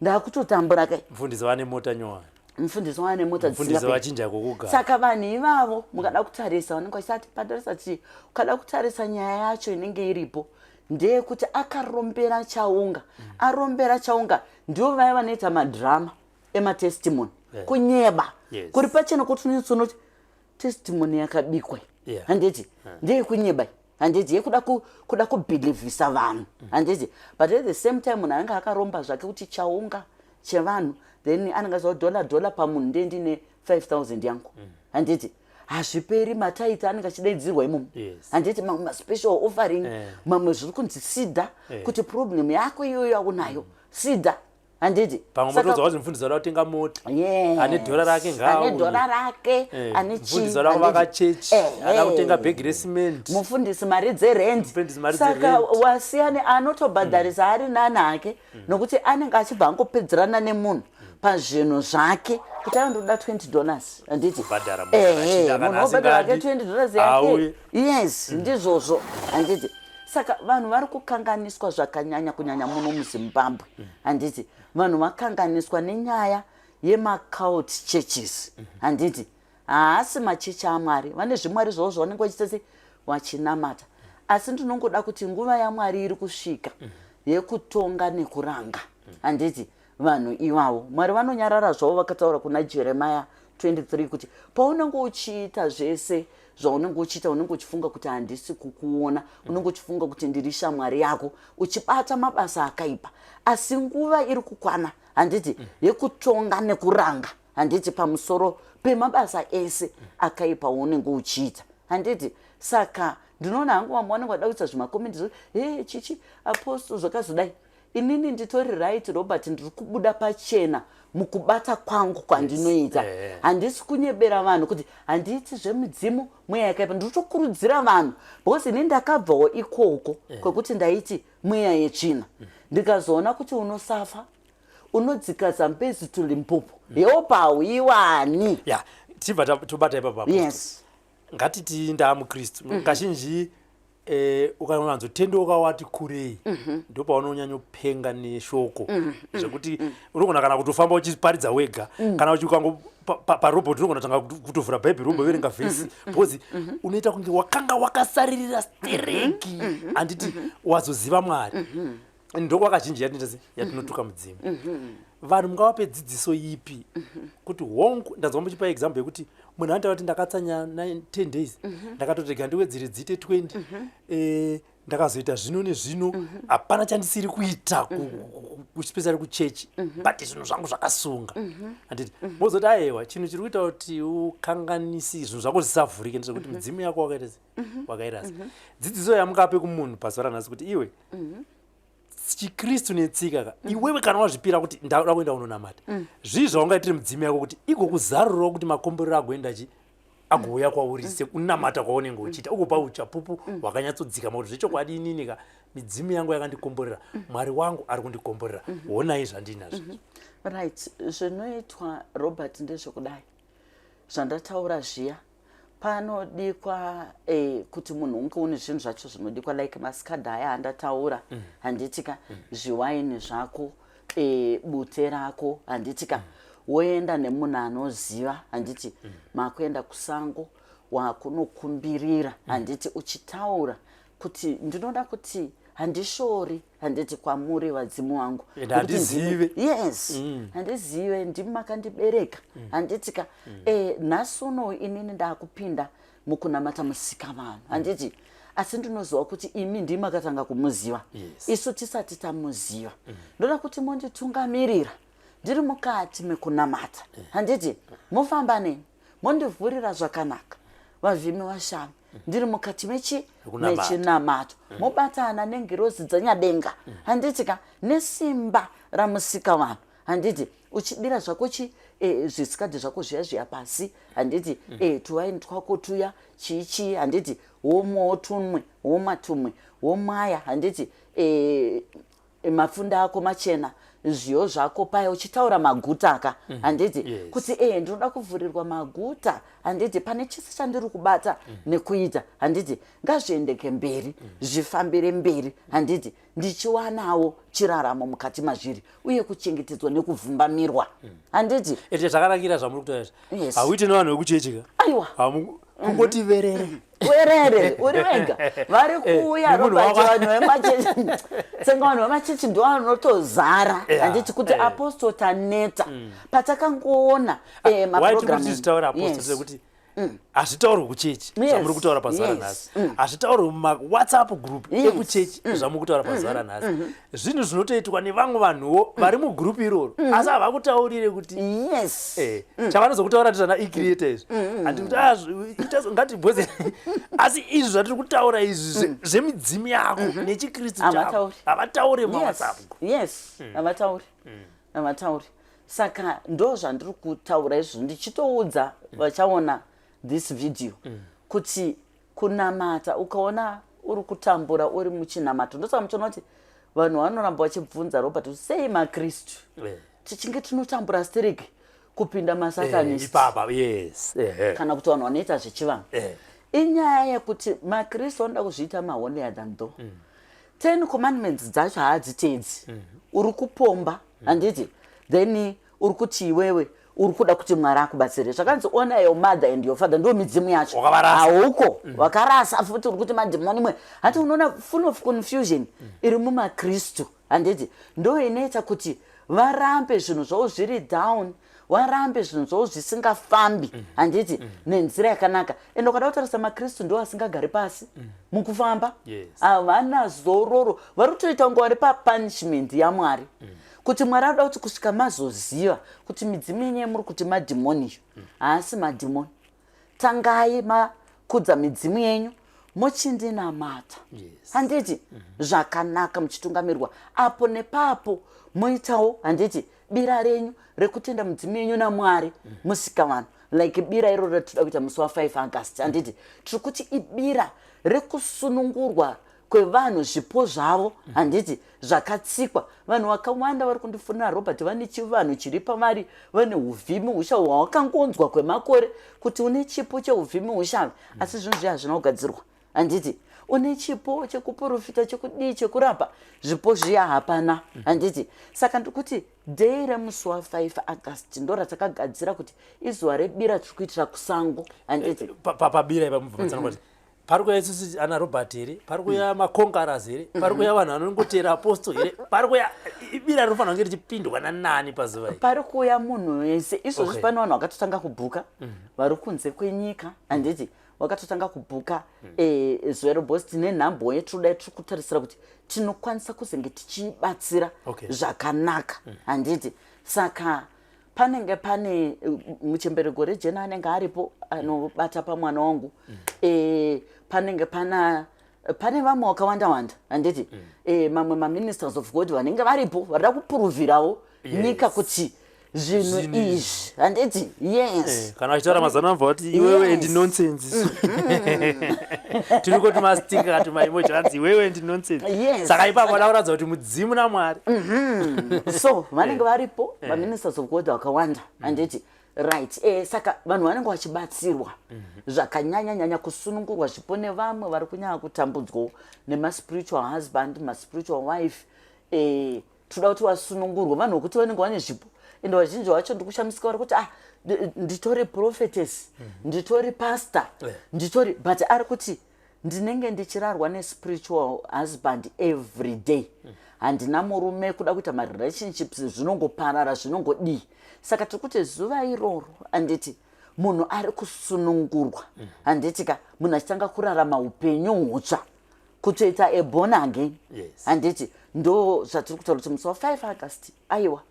ndakutotambura kai. Mufundisi wane mota nyowani. Mufundisi wane mota mufundisi wachinja kukugara. Saka vanhu ivavo mukada kutarisa vanenge vachiti bhadharisa chi ukada kutarisa nyaya yacho inenge iripo ndeyekuti akarombera chaunga. Arombera chaunga ndivo vaya vanoita madhirama ematestimony. Kunyeba kuri pachena kuti unotsunoti testimony yakabikwa. Handiti ndeyekunyeba. Handiti yekuda kubhilivhisa vanhu. Handiti but at the same time munhu anenge akaromba zvake kuti chaunga chevanhu then anenge aziva $1 pamunhu ndendine 5,000 yangu. Handiti hazviperi mataita anenge achidaidzirwa imomo. Handiti mamwe maspecial offering mamwe zviri kunzi sida kuti problem yako iyoyo yaunayo sida. handiti pamwe motodza kuti mufundisi watenga mota ane dhora rake ngao ane dhora rake ane chi mufundisi wakavaka chechi ana kutenga bhegi recement mufundisi mari dzerent saka wasiyane anotobhadharisa ari nani hake nokuti anenge achibva angopedzerana nemunhu pazvinhu zvake kuti andoda $20 handiti munhu obhadhara hake $20 yake yes ndizvozvo handiti saka vanhu vari kukanganiswa zvakanyanya kunyanya muno muZimbabwe handiti vanhu vakanganiswa nenyaya yemacult churches handiti haasi machechi aMwari vane zvimwari zvavo zvavanenge vachitati vachinamata asi ndinongoda kuti nguva yaMwari iri kusvika yekutonga nekuranga handiti vanhu ivavo Mwari vanonyarara zvavo vakataura kuna Jeremiah 23 kuti paunenge uchiita zvese zvaunenge uchiita unenge uchifunga kuti handisi kukuona unenge uchifunga kuti ndiri shamwari yako uchibata mabasa akaipa asi nguva iri kukwana handiti yekutonga nekuranga handiti pamusoro pemabasa ese akaipa unenge uchiita handiti saka ndinoona hangu vamwe vanenge vada kuita zvimakomenti chichi apostle zvakazodai inini nditori right Robert ndiri kubuda pachena mukubata kwangu kwandinoita handisi kunyebera vanhu kuti handiiti zvemudzimu mweya yakaipa nditokurudzira vanhu because ini ndakabvawo ikoko kwekuti ndaiti mweya yetsvina ndikazoona kuti unosafa unodzikadza mbezi tulimpopo yeopahwiwani tibva tobata ipapo yes ngatiti ndaamukristu kazhinji ukanwanzotendeuka wati kurei ndo paunonyanya kupenga neshoko zvekuti unogona kana kutofamba uchiparidza wega kana uchikango parobhoti unogona tanga kutovhura bhaibheri umboverenga vhesi because unoita kunge wakanga wakasaririra stereki handiti wazoziva Mwari ndoko kazhinji yatinotuka mudzimu vanhu mungavape dzidziso ipi kuti hongu ndanzwa muchipa example yekuti munhu anotaura kuti ndakatsanya 10 days ndakatotega ndiwedzere dzite 20 ndakazoita zvino nezvino hapana chandisiri kuita especially kuchechi but zvinhu zvangu zvakasunga handiti mozoti aiwa chinhu chiri kuita kuti ukanganisi zvinhu zvako zvisavhurike ndezvekuti mudzimu yako wakairasa dzidziso yamungape kumunhu pazuva ranhasi kuti iwe chikristu netsika iwewe kana wazvipira kuti ndauda kuenda unonamata zvii zvaungaitire mudzimu yako kuti igokuzarurawo kuti makomborero agoenda agouya kwauri sekunamata kwaunenge uchiita ugopa uchapupu hwakanyatsodzika makuti zvechokwadi inini midzimu yangu yakandikomborera Mwari wangu ari kundikomborera honai zvandinazvo right zvinoitwa Robert ndezvekudai zvandataura zviya panodikwa kuti munhu unge une zvinhu zvacho zvinodikwa like masikadha aya andataura handitika zviwaini zvako bute rako handitika woenda nemunhu anoziva handiti makuenda kusango wakunokumbirira handiti uchitaura kuti ndinoda kuti handishori handiti kwamuri vadzimu wangu handizive yes handizive ndimi makandibereka handitika nhasi uno inini ndakupinda mukunamata musika vanhu handiti asi ndinoziva kuti imi ndimi makatanga kumuziva isu tisati tamuziva ndoda kuti monditungamirira ndiri mukati mekunamata handiti mofamba neni mondivhurira zvakanaka vavhimi vashami ndiri mukati mechinamato mobatana nengirozi dzanyadenga handitika nesimba ramusika vanhu handiti uchidira zvako zvisikadhi zvako zviya pasi handiti tuwaini twako tuya chichi handiti womowo tumwe womatumwe womwaya handiti mapfunda ako machena zviyo zvako paya uchitaura maguta aka handiti kuti ndinoda kuvhurirwa maguta handiti pane chisi chandiri kubata nekuita handiti ngazviendeke mberi zvifambire mberi handiti ndichiwanawo chiraramo mukati mazviri uye kuchengetedzwa nekuvhumbamirwa handiti zvakanakira zvamuri kutaura hauiti nevanhu vekuchechika aiwa kungoti verere uri wega vari kuuya robati vanhu vemachechi tsenga vanhu vemachechi ndo vanotozara handiti kuti apostle taneta patakangoona maprogrammitaura apostle kuti hazvitaurwi kuchechi zvamuri kutaura pazuva ranhasi hazvitaurwi mumawhatsapp group ekuchechi zvamuri kutaura pazuva ranhasi zvinhu zvinotoitwa nevamwe vanhuwo vari mugrupu iroro asi havakutaurire kuti chavanozokutaura ndizvana ecreator izvi handikuti ngatibhoze asi izvi zvatiri kutaura izvi zvemidzimu yako nechikristu chavo havatauri mumawhatsapp havatauri namatauri. Saka ndo zvandiri kutaura izvo ndichitoudza vachaona this video kuti kunamata ukaona uri kutambura uri muchinamato ndosaka muchiona kuti vanhu vanoramba vachibvunza Robert sei maKristu tichinge tinotambura stereki kupinda masatanist kana kuti vanhu vanoita zvechivanhu inyaya yekuti maKristu vanoda kuzviita maholier than though 10 commandments dzacho haadziteedzi uri kupomba handiti then uri kuti iwewe uri kuda kuti Mwari akubatsire zvakanzi honor your mother and your father ndo midzimu yacho hauko wakarasa futi uri kuti madhimoni mwe hati unoona full of confusion iri mumaKristu handiti ndo inoita kuti varambe zvinhu zvavo zviri down warambe zvinhu zvavo zvisingafambi handiti nenzira yakanaka ende ukada kutarisa maKristu ndo asingagari pasi mukufamba havana zororo vari kutoita kunge vari papunishment yaMwari kuti Mwari anoda kuti kusvika mazoziva kuti midzimu yenyu muri kuti madhimoniyo haasi madhimoni tangai makudza midzimu yenyu mochindinamata handiti zvakanaka muchitungamirirwa apo nepapo moitawo handiti bira renyu rekutenda midzimu yenyu naMwari musika vanhu like bira iro ratinoda kuita musi wa5 August handiti tiri kuti ibira rekusunungurwa kwevanhu zvipo zvavo handiti zvakatsikwa vanhu vakawanda vari kundifunira Robert vane chivanhu chiri pavari vane uvhimi ushavi hwawakangonzwa kwemakore kuti une chipo cheuvhimi ushavi asi zvinhu zviya hazvina kugadzirwa handiti une chipo chekuprofita chekudii chekurapa zvipo zviya hapana handiti saka ndikuti dhei remusi wa5 August ndo ratakagadzira kuti izuva rebira tiri kuitira kusango handiti papabira ipamubva pari kuya isusu ana Robert here pari kuya makongaras here pari kuya vanhu vanongotera apostle here pari kuya ibira rinofanira kunge richipindwa nanani pazuva iri pari kuya munhu wese izvozvi pane vanhu vakatotanga kubhuka vari kunze kwenyika handiti vakatotanga kubhuka zuva rebhosi tine nhambo yedu dai tiri kutarisira kuti tinokwanisa kuzenge tichibatsira zvakanaka handiti saka panenge pane muchembereko rejena anenge aripo anobata pamwana wangu panenge pane vamwe wakawanda handiti mamwe maministers of God vanenge varipo varida kupuruvhirawo nyika kuti zvinhu izvi handiti yes kana vachitaura mazano amva kuti iwewe ndi nonsense tiri kuti mastika kati maimoji anzi iwewe ndi nonsense saka ipapo vadakuratidza kuti mudzimu naMwari so vanenge varipo maministers of God vakawanda handiti right saka vanhu vanenge vachibatsirwa zvakanyanya kusunungurwa zvipo nevamwe vari kunyanya kutambudzwawo nemaspiritual husband maspiritual wife toda kuti vasunungurwe vanhu vokuti vanenge vane zvipo ende vazhinji vacho ndikushamisika vari kuti nditori prophetess nditori pastor nditori but ari kuti ndinenge ndichirarwa nespiritual husband every day handina murume kuda kuita marelationships zvinongoparara zvinongodii saka tiri kuti zuva iroro handiti munhu ari kusunungurwa handitika munhu achitanga kurarama upenyu hutsva kutoita born again handiti ndo zvatiri kutaura kuti musi wa5 August aiwa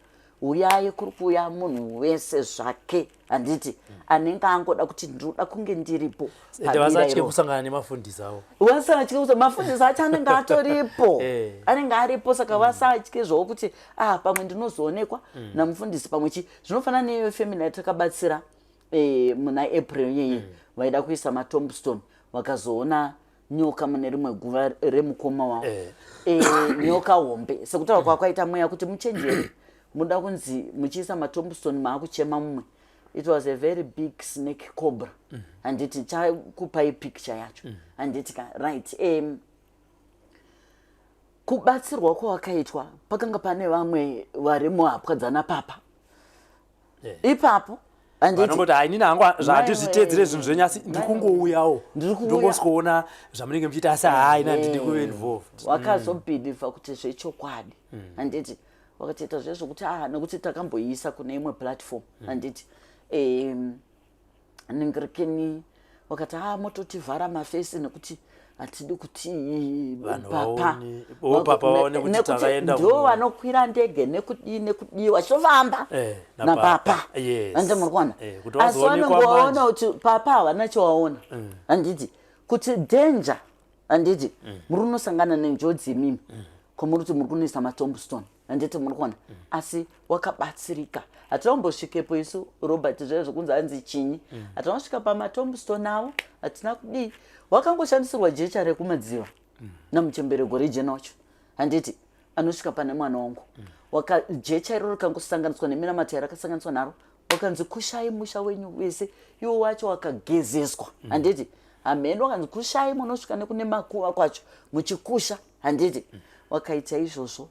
Huyai kuri kuuya munhu wese zvake handiti anenge angoda kuti ndoda kunge ndiripo ende vasatye kusangana nemafundisi avo vasatye kuti mafundisi acho anenge atoripo anenge aripo saka vasatye zvowo kuti pamwe ndinozoonekwa namufundisi pamwe zvinofanana neyo family yatakabatsira muna April yeye vaida kuisa matombstone vakazoona nyoka mune rimwe guva remukoma wavo nyoka hombe sekutaura kwakaita mweya kuti muchenjeri muda kunzi muchiisa matombstone maakuchema mumwe it was a very big snake cobra handiti chakupai picture yacho handiti right kubatsirwa kwawakaitwa pakanga pane vamwe vari muhapwadzana papa ipapo vanongoti hainini hangu zvatizviteedzere zvinhu zvenyu asi ndikungouyawo ndongosikoona zvamunenge muchiita asi haina ndidi kuve involved wakazobhilivha kuti zvechokwadi handiti wakatoita zvezvokuti nekuti takamboisa kune imwe platform handiti ningirikeni wakati mototivhara mafesi nekuti hatidi kuti papa vaone kuti takaenda ndo vanokwira ndege nekudii vachifamba napapa ande murikwana asi vanongoona kuti papa havana chowaona handiti kuti danger handiti muri unosangana nenjodzi imimi komuruti muri kunoisa matombstone handiti muri kuona asi wakabatsirika hatiambosvikepo isu Robert zvaizvo kunzi hanzi chinyi hatinosvika pamatombstone avo hatina kudii wakangoshandisirwa jecha rekumadziva namuchemberego region wacho handiti anosvika pane mwana wangu jecha iroro rikangosanganiswa neminamata rakasanganiswa naro wakanzi kushai musha wenyu wese iwo wacho wakagezeswa handiti hamene wakanzi kushai munosvika nekune makuva kwacho muchikusha handiti wakaita izvozvo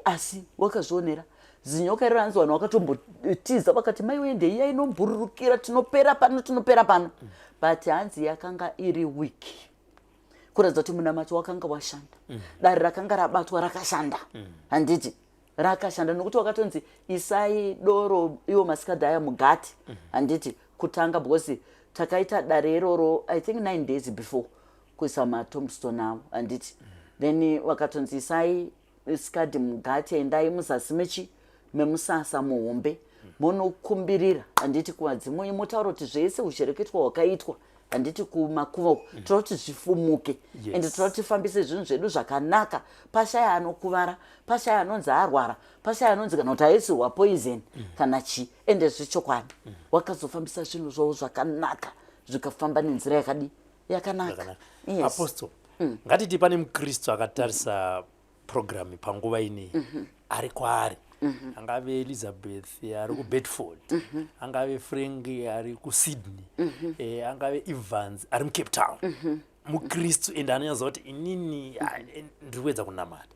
asi wakazvionera zinyoka iroro hanzi vanhu wakatombotiza vakati maiwe ndeiya inombururukira tinopera pano but hanzi yakanga iri wiki kuratidza kuti munamacho wakanga washanda dare rakanga rabatwa rakashanda handiti rakashanda nokuti wakatonzi isai doro iwo masikadhaya mugati handiti kutanga because takaita dare iroro I think 9 days before kuisa matombstone avo handiti then wakatonzi isai skadi mugati endai muzasi memusasa muhombe munokumbirira handiti kuvadzimu mutaura kuti zvese ushereketwa hwakaitwa handiti kumakuva toda kuti zvifumuke ende toda kuti tifambise zvinhu zvedu zvakanaka pashaya anokuvara pashaya anonzi arwara pashaya anonzi kana kuti aisirwa poison kana chii ende zvichokwadi wakazofambisa zvinhu zvavo zvakanaka zvikafamba nenzira yakadi yakanaka Apostle ngatiti pane mukristu akatarisa programu panguva inei ari kwaari angave Elizabeth ari kuBedford angave Frank ari kuSydney angave Evans ari muCape Town mukristu ende anonyaza kuti inini ndiri kuedza kunamata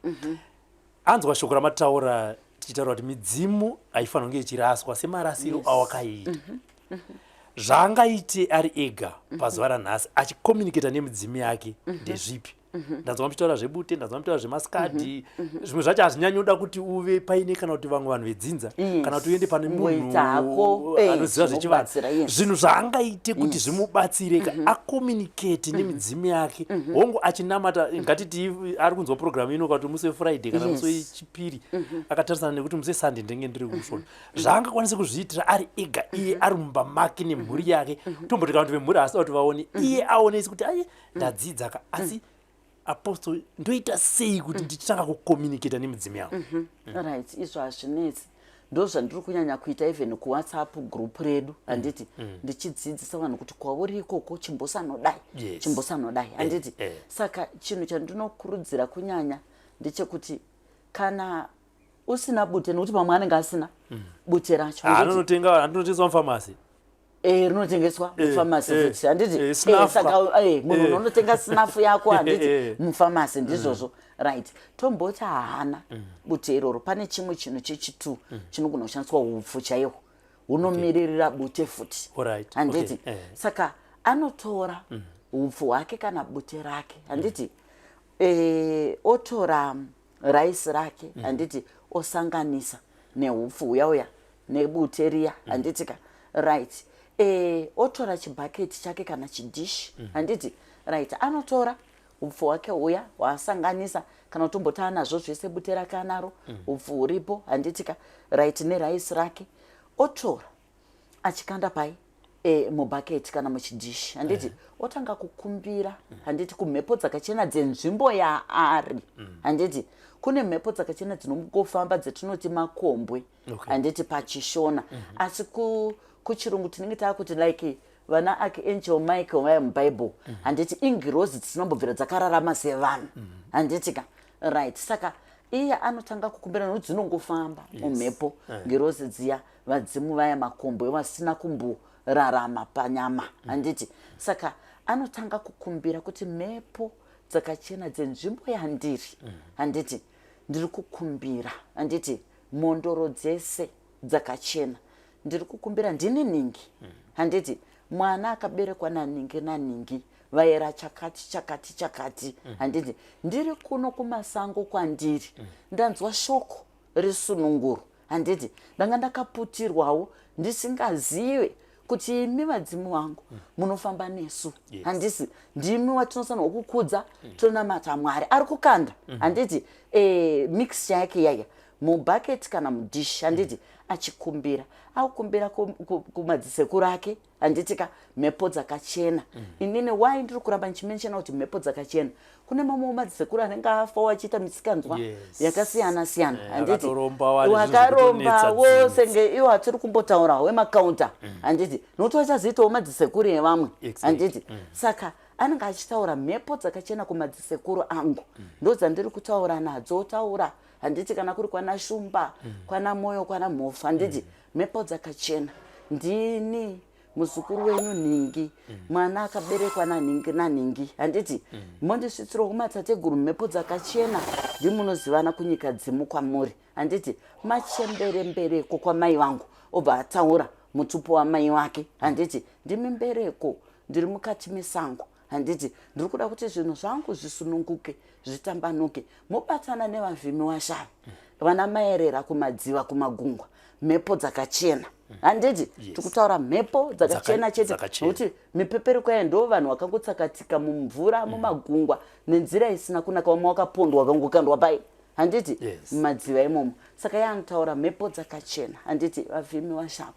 anzwa shoko ramataura tichitaura kuti midzimu haifanira kunge ichiraswa semarasiro awakaita zvaangaite ari ega pazuva ranhasi achikomuniketa nemidzimu yake ndezvipi ndanzwa muchitaura zvebute ndanzwa muchitaura zvemasikadhi zvimwe zvacho hazvinyanyi uda kuti uve paine kana kuti vamwe vanhu vedzinza kana kuti uende pane munhu anoziva zvechivanhu zvinhu zvaangaite kuti zvimubatsireka akomunikete nemidzimu yake hongu achinamata ngatiti ari kunzwa programu ino kuti musi wefriday kana musi wechipiri akatarisana nekuti musi wesunday ndenge ndiri kushona zvaangakwanise kuzviitira ari ega iye ari mumba make nemhuri yake tomboti kana kuti vemhuri asida kuti vaone iye aonesi kuti aye ndadzidza asi Apostle ndoita sei kuti ndichitanga kukomuniketa nemidzimu yangu right izvo hazvinetsi ndo zvandiri kunyanya kuita even kuWhatsApp group redu handiti ndichidzidzisa vanhu kuti kwauri ikoko chimbosanodai handiti saka chinhu chandinokurudzira kunyanya ndechekuti kana usina bute nokuti pamwe anenge asina bute racho anotengeswa mufamasi rinotengeswa mufamasi futi handiti saka munhu unotenga sinafu yako handiti mufamasi ndizvozvo right tomboti haana bute iroro pane chimwe chinhu chechitu chinogona kushandiswa upfu chaihwo hunomiririra bute futi handiti saka anotora upfu hwake kana bute rake handiti otora raisi rake handiti osanganisa neupfu huyauya nebute riya handitika right otora chibhaketi chake kana chidishi handiti right anotora upfu hwake huya hwaasanganisa kana utomboti anazvo zvese bute rake anaro upfu huripo handitika right neraisi rake otora achikanda pai mubhaketi kana muchidishi handiti otanga kukumbira handiti kumhepo dzakachena dzenzvimbo yaari handiti kune mhepo dzakachena dzinongofamba dzetinoti makombwe handiti pachishona asi kuchirungu tinenge taakuti like vana archangel Michael vaya muBible handiti ingirozi dzinombobvira dzakararama sevanhu handitika right saka iye anotanga kukumbira nokuti dzinongofamba mumhepo ngirozi dziya vadzimu vaya makombwe vasina kumborarama panyama handiti saka anotanga kukumbira kuti mhepo dzakachena dzenzvimbo yandiri handiti ndiri kukumbira handiti mondoro dzese dzakachena ndiri kukumbira ndini ningi handiti mwana akaberekwa naningi vaera chakati handiti ndiri kuno kumasango kwandiri ndanzwa shoko resununguru handiti ndanga ndakaputirwawo ndisingazive kuti imi vadzimu vangu munofamba nesu handisi ndimi watinosanwa kukudza tonamata Mwari ari kukanda handiti mixture yake yaya mubhaketi kana mudishi handiti achikumbira akukumbira kumadzisekuru ake handitika mhepo dzakachena inini why ndiri kuramba ndichimenshena kuti mhepo dzakachena kune mamwe madzisekuru anenge afa wachiita misikanzwa yakasiyana siyana handiti wakaromba wose ngeiwo hatiri kumbotaura wemakaunta handiti nokuti vachazoitawo madzisekuru evamwe handiti saka anenge achitaura mhepo dzakachena kumadzisekuru angu ndodzandiri kutaura nadzo taura handiti kana kuri kwana Shumba kwana Moyo kwana Mhofu handiti mhepo dzakachena ndini muzukuru wenyu Ningi mwana akaberekwa naNingi naNingi handiti mondisvitsiro kumatateguru mhepo dzakachena ndimunozivana kunyika dzimu kwamuri handiti machemberembereko kwamai vangu obva ataura mutupo wamai wake handiti ndimi mbereko ndiri mukati mesango handiti ndiri kuda kuti zvinhu zvangu zvisununguke zvitambanuke mobatana nevavhimi washavi vana maerera kumadziva kumagungwa mhepo dzakachena handiti tikutaura mhepo dzakachena chete nokuti mipeperuko yayo ndo vanhu vakangotsakatika mumvura mumagungwa nenzira isina kunaka vamwe wakapondwa vakangokandwa pai handiti mumadziva imomo saka yaanotaura mhepo dzakachena handiti vavhimi washavi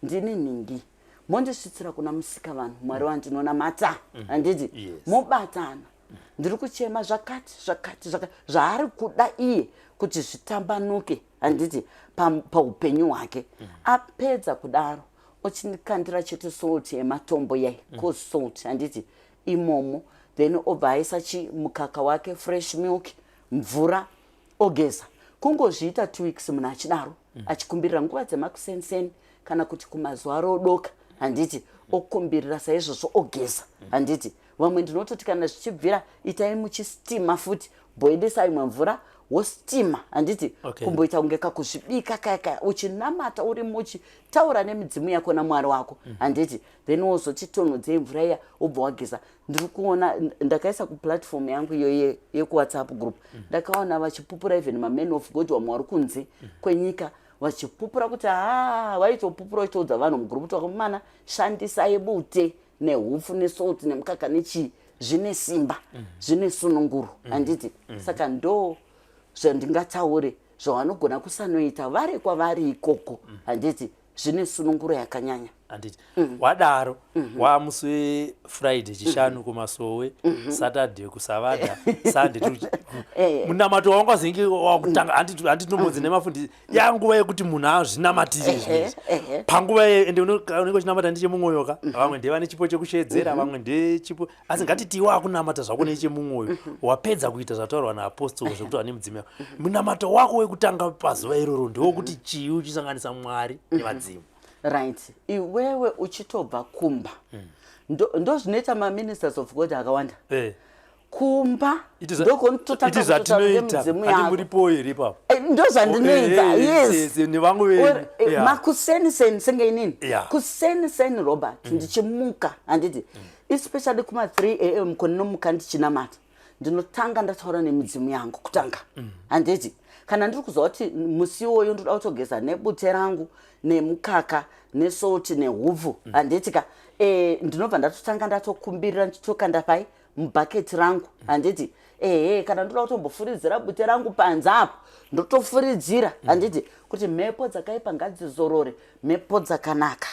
ndini Ningi mondisvitsira kuna musika vanhu mwari wandinonamata handiti mobatana ndiri kuchema zvakati zvaari kuda iye kuti zvitambanuke handiti paupenyu hwake apedza kudaro ochindikandira chete salt yematombo yai salt handiti imomo then obva aisa mukaka wake fresh milk mvura ogeza kungozviita 2 weeks munhu achidaro achikumbirira nguva dzemakusenseni kana kuti kumazuva rodoka handiti okumbirira saizvozvo ogeza handiti vamwe ndinototi kana zvichibvira itai muchistima futi boidesai mvura wostima handiti kumboita kunge kakuzvibika kaya uchinamata uri muchitaura nemidzimu yako namwari wako handiti then wozochitonhodzei mvura iya obva wageza ndiri kuona ndakaisa kuplatform yangu iyo yekuwhatsapp group ndakaona vachipupura even mamen of God vamwe vari kunze kwenyika vachipupura kuti vaitopupura uchitoudza vanhu mugrupu twakamana shandisai bute nehupfu nesalt nemukaka nechi zvine simba zvine sununguru handiti saka ndo zvandingataure zvavanogona kusanoita vari kwavari ikoko handiti zvine sununguru yakanyanya handiti wadaro wamusi weFriday chishanu kumasowe Saturday kusavada Sunday munamato wangazingi wakutanga handitombodzi nemafundisi yanguva yekuti munhu azvinamatire zvinezvi panguva ende unenge uchinamata nechemumwoyo vamwe ndevane chipo chekushedzera vamwe ndechipo asi ngatiti iwe akunamata zvako nechemumwoyo wapedza kuita zvataurwa naapostoli zvekuti wane mudzimu yako munamato wako wekutanga pazuva iroro ndewokuti chii uchisanganisa Mwari nevadzimu right iwewe uchitobva kumba ndo zvinoita maministers of God akawanda kumba ndokonototanga ndo zvandinoita yes makuseniseni senge inini kuseniseni Robert ndichimuka handiti especially kuma 3 am konomuka ndichinamata ndinotanga ndataura nemidzimu yangu kutanga handiti kana ndiri kuziva kuti musi iwoyo ndoda kutogeza nebute rangu nemukaka nesalt nehupfu handitika ndinobva ndatotanga ndatokumbirira ndichitokanda pai mubhaketi rangu handiti kana ndoda kutombofuridzira bute rangu panze apo ndotofuridzira handiti kuti mhepo dzakaipa ngadzizorore mhepo dzakanaka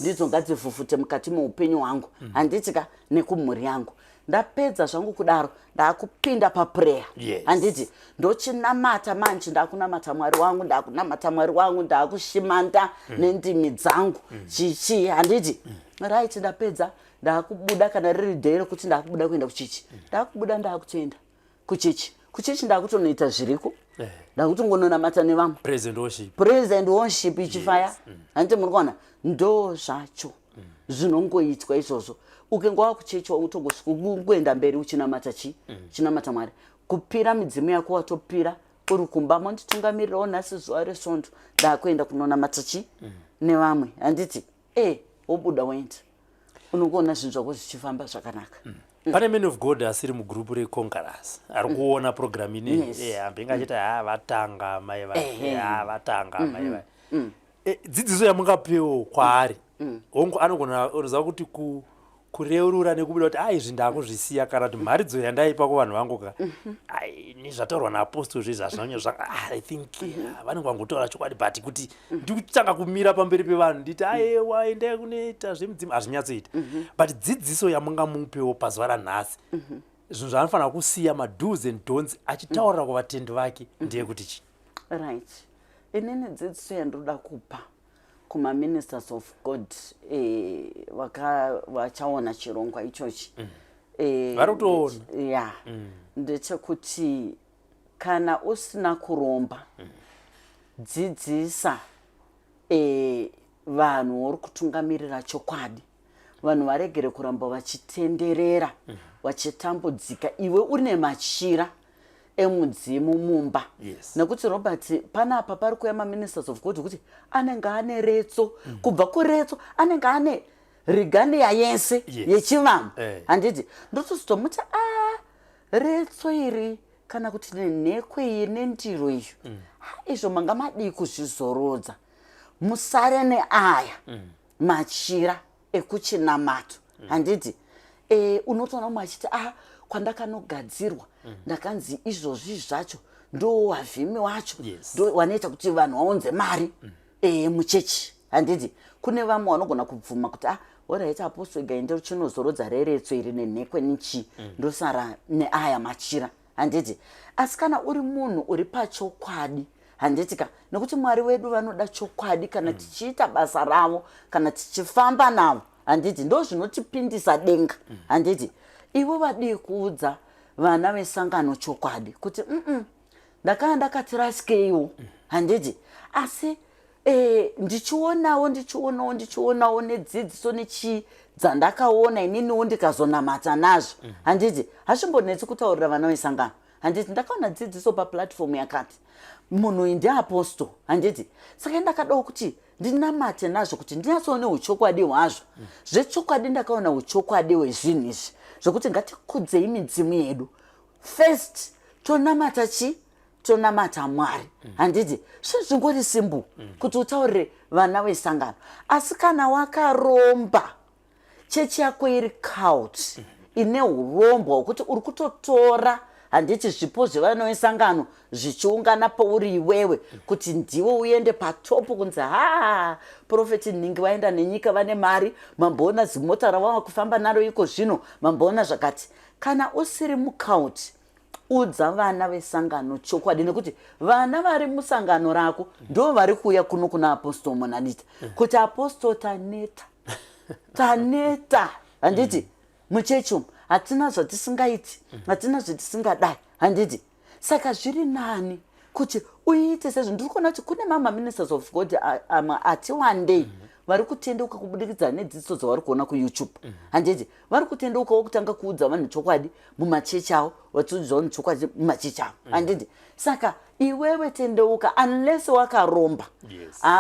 ndidzo ngadzifufute mukati meupenyu hwangu handitika nekumhuri yangu ndapedza zvangu kudaro ndakupinda paprayer handiti ndochinamata manje ndakunamata Mwari wangu ndakunamata Mwari wangu ndakushimanda nendimi dzangu chichi handiti right ndapedza ndakubuda kana riri dhero kuti ndakubuda kuenda kuchichi ndakubuda ndakutoenda kuchichi ndakutonoita zviriko ndakutongononamata nevamwe present worship ichifaya handiti muri kuona ndo zvacho zvinongoitwa izvozvo ukenga wakuchechi utongosikuenda mberi uchinamata chinamata Mwari kupira midzimu yako watopira uri kumba monditungamirirawo nhasi zuva resvondo ndakuenda kunonamata nevamwe handiti wobuda waenda unongoona zvinhu zvako zvichifamba zvakanaka pane men of God asiri mugrupu reconquerors ari kuona program inei hambenga achita vatanga mai vai vatanga mai vai dzidziso yamungapewo kwaari anogona kuziva kuti kureurura nekubuda kuti izvi ndakuzvisiya kana kuti mharidzo yandaipa kuvanhu vangu nezvataurwa naapostoli zvezvi hazvinanya I think vanenge vangotaura chokwadi but kuti ndikutanga kumira pamberi pevanhu nditi aiwa endai kunoita zvemudzimu hazvinyatsoita but dzidziso yamungamupewo pazuva ranhasi zvinhu zvaanofanira kusiya mado's and don'ts achitaurira kuvatendi vake ndeyekuti chi. Right. Inini dzidziso yandoda kupa kuma-ministers of God vachaona chirongwa ichochi vari kutoona ya ndechekuti kana usina kuromba dzidzisa vanhu uri kutungamirira chokwadi, vanhu varegere kuramba vachitenderera vachitambudzika iwe une machira emudzimu mumba. Nekuti Robert panapa pari kuuya ma-ministers of God kuti anenge ane retso kubva kuretso anenge ane riganiya yese yechivanhu. Handiti ndotozotomuti retso iri kana kuti nenhekwe iyi nendiro iyo izvo manga madii kuzvizorodza, musare neaya machira ekuchinamato. Handiti unotoona mumwe achiti kwandakanogadzirwa ndakanzi izvozvi zvacho ndo wavhimi wacho ndo wanoita kuti vanhu vaunze mari muchechi. Handiti kune vamwe vanogona kubvuma kuti oraita apostoli gaende uchinozorodza reretso iri nenhekwe nichi ndosara neaya machira. Handiti asi kana uri munhu uri pachokwadi, handitika nekuti Mwari wedu vanoda chokwadi kana tichiita basa ravo kana tichifamba navo. Handiti ndo zvinotipindisa denga. Handiti ivo vadii kuudza vana vesangano chokwadi kuti ndakanga ndakatirasikewo. Handiti asi ndichionawo nedzidziso dzandakaona ininiwo ndikazonamata nazvo. Handiti hazvimbonetsi kutaurira vana vesangano. Handiti ndakaona dzidziso paplatform yakati munhu uyu ndiapostoli. Handiti saka ndakadawo kuti ndinamate nazvo kuti ndinyatsoone uchokwadi hwazvo. Zvechokwadi ndakaona uchokwadi hwezvinhu izvi zvokuti ngatikudzei midzimu yedu. First tonamata tonamata Mwari. Handiti zvingori simbu kuti utaurire vana vesangano. Asi kana wakaromba chechi yako iri cult ine urombo hwekuti uri kutotora handiti zvipo zvevana vesangano zvichiungana pauri iwewe kuti ndiwe uende patopu kunzi profeti ningi vaenda nenyika vane mari, mamboona zimota ravava kufamba naro iko zvino, mamboona zvakati. Kana usiri mukauti udza vana vesangano chokwadi, nekuti vana vari musangano rako ndo vari kuuya kuno kuna apostoli Monalita kuti apostoli taneta. Handiti muchechi hatina zvatisingaiti, hatina zvatisingadai. Handiti saka zviri nani kuti uite sezvo ndiri kuona kuti kune ma-ministers of God ati one day vari kutendeuka kubudikidza nedzidziso dzavari kuona kuYouTube. Handiti vari kutendeukawo kutanga kuudza vanhu chokwadi mumachechi avo, vachiudza vanhu chokwadi mumachechi avo. Handiti saka iwewe tendeuka unless wakaromba.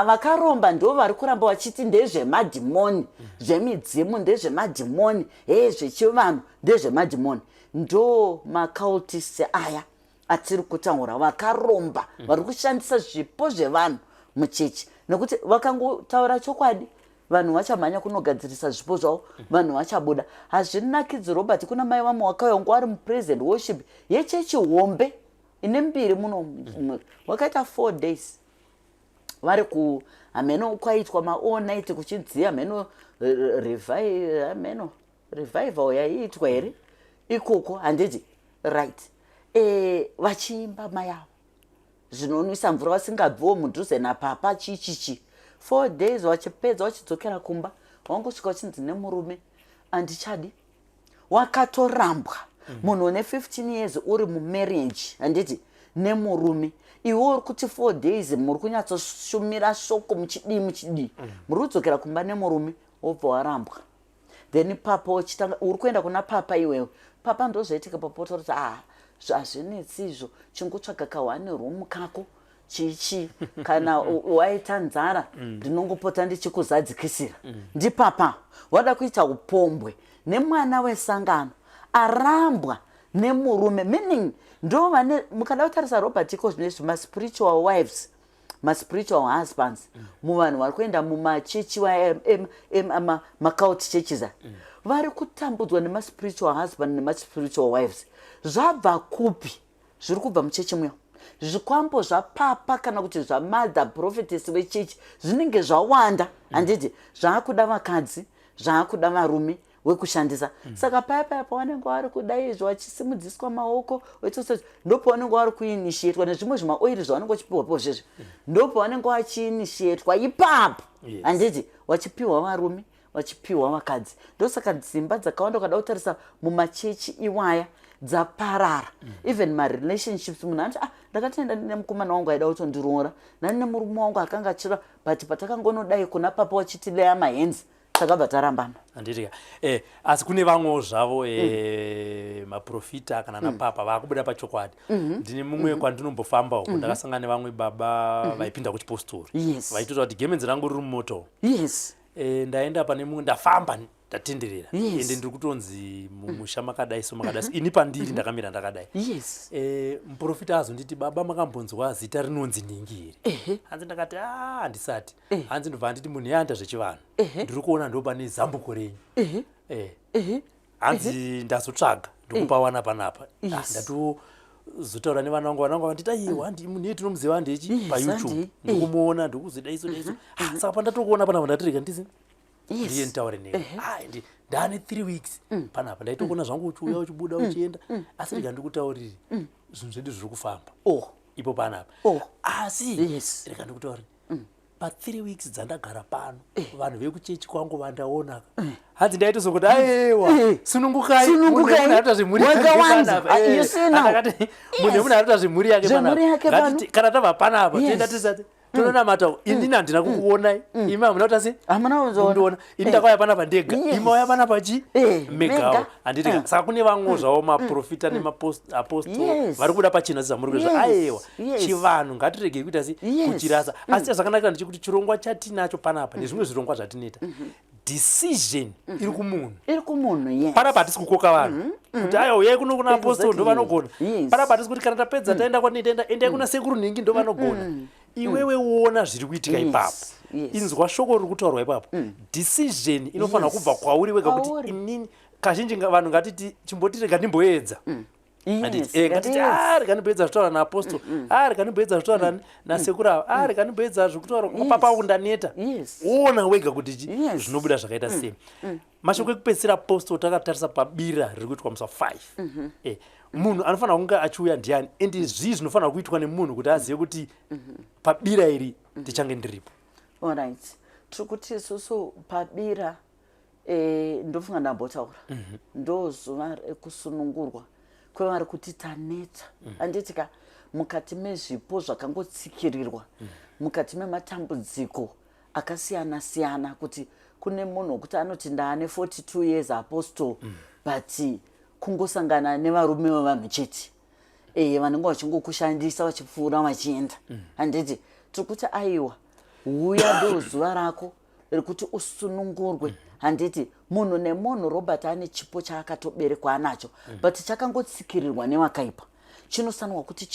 Vakaromba ndo vari kuramba vachiti ndezvemadhimoni, zvemidzimu ndezvemadhimoni, zvechivanhu ndezvemadhimoni. Ndo macultists aya atiri kutaura vakaromba vari kushandisa zvipo zvevanhu muchechi, nekuti vakangotaura chokwadi vanhu vachamhanya kunogadzirisa zvipo zvavo, vanhu vachabuda. Hazvinakidzi Robert, kuna mai vamwe wakauya vari mupresent worship yechechi hombe ine mbiri muno wakaita 4 days vari hameno kwaitwa ma-all night kuchidziya hameno revival yaiitwa here ikoko. Handiti right vachiimba mayavo zvinonwisa mvura vasingabviwo mudhuze napapa chichichi 4 days wachipedza wachidzokera kumba wangosvika wachinzi nemurume andichadi. Wakatorambwa munhu une 15 years uri mumarriage. Handiti nemurume iwe uri kuti 4 days muri kunyatsoshumira shoko muchidii muri kudzokera kumba nemurume wobva warambwa. Then papa uchitanga uri kuenda kuna papa iwewe, papa ndozvaitika papoto kuti hazvinetsi izvo, chingotsvaga ka1 kako chichi kana waita nzara ndinongopota ndichikuzadzikisira. Ndipapa wada kuita upombwe nemwana wesangano arambwa nemurume, meaning ndo vane mukada kutarisa Robert iko zvinezvi ma-spiritual wives, ma-spiritual husbands muvanhu vari kuenda mumachechi ma-cult churches vari kutambudzwa nema-spiritual husband nema-spiritual wives. Zvabva kupi? Zviri kubva muchechi muyo. Zvikwambo zvapapa kana kuti zvamother prophetess wechechi zvinenge zvawanda. Handiti zvaakuda vakadzi, zvaakuda varume, wekushandisa. Saka paya pawanenge wari kudai izvo wachisimudziswa maoko wetsoso ndopo wanenge wari kuinitiatwa nezvimwe zvimaoiri zvawanenge wachipiwa zvezvo. Ndopo wanenge wachiinitiatwa ipapo. Handiti wachipiwa varume wachipiwa vakadzi. Ndosaka dzimba dzakawanda kada kutarisa mumachechi iwaya dzaparara. Even my relationships munhu anoti ndakatoenda nemukomana wangu aida kutondiroora nani nemurume wangu akanga achira but patakangonodai kuna papa wachiti leya mahenzi takabva tarambana. Handitika asi kune vamwewo zvavo maprofita kana napapa vakubuda pachokwadi. Ndine mumwe kwandinombofamba uko ndakasangana nevamwe baba vaipinda kuchipostori vaitota kuti gemenzi rangu riri mumoto. Ndaenda pane mumwe ndafamba ndatenderera ende ndiri kutonzi mumusha makadai so makadai ini pandiri ndakamira ndakadai. Muprofita azonditi baba makambonzwa zita rinonzi ningi here. Hanzi ndakati handisati. Hanzi ndobva nditi munhu yanda zvechivanhu ndiri kuona ndo pane zambuko renyu. Hanzi ndazotsvaga ndokupawana panapa. Ndatozotaura nevana vangu vanditi aiwa munhu yetinomuziva handechi paYouTube ndikumuona ndikuzidaiso daiso. Saka pandatokuona panapa ndatirega ndisi ndiye nditaure newe. Ndane 3 weeks panapa ndaitokuona zvangu uchiuya uchibuda uchienda asi rega ndikutauriri zvinhu zvedu zviri kufamba ipo panapa. Asi rega ndikutauriri pa 3 weeks dzandagara pano vanhu vekuchechi kwangu vandaona. Hanzi ndaitozokuti aiwa sunungukai munhu anoita zvemhuri yake panapa. Munhu anoita zvemhuri yake panapa. Kana tabva panapa toenda tisati tononamata inini handina kukuonai imi hamuna kuti asi kundiona ini ndakauya panapa ndega imi wauya panapa chi megawo. Handiti saka kune vamwe zvavo maprofita nemaapostol vari kuda pachina zizamuri kwezvo aiwa chivanhu ngatiregei kuita asi kuchirasa. Asi chazvakanakira ndechekuti chirongwa chatinacho panapa nezvimwe zvirongwa zvatinoita decision iri kumunhu. Panapa hatisi kukoka vanhu kuti aiwa uyai kuno kuna apostol ndo vanogona. Panapa hatisi kuti kana tapedza taenda kwatinoita endai kuna sekuru nhingi ndo vanogona. Iwewe uona zviri kuitika ipapo. Inzwa shoko riri kutaurwa ipapo. Decision inofanira kubva kwauri wega kuti inini kazhinji vanhu ngatiti chimbotirega ndimboedza. Ngatiti rega ndimboedza zvitaura naapostol rega ndimboedza zvitaura nasekuru ava rega ndimboedza zvekutaura kwapapa wangu ndaneta. Uona wega kuti zvinobuda zvakaita sei. Mashoko ekupedzisira apostol takatarisa pabira riri kuitwa musa 5. Munhu anofanira kunge achiuya ndiani ende zvii zvinofanira kuitwa nemunhu kuti azive kuti pabira iri ndichange ndiripo. Alright. Tiri kuti isusu pabira ndofunga ndambotaura ndozuva rekusunungurwa kwevari kuti taneta. Handitika mukati mezvipo zvakangotsikirirwa mukati mematambudziko akasiyana siyana kuti kune munhu wekuti anoti ndaane 42 years apostol but kungosangana nevarume vevanhu chete vanenge vachingokushandisa vachipfuura vachienda. Handiti tiri kuti aiwa uya ndo zuva rako rekuti usunungurwe. Handiti munhu nemunhu Robert ane chipo chaakatoberekwa anacho but chakangotsikirirwa nevakaipa. Chinosanwa kuti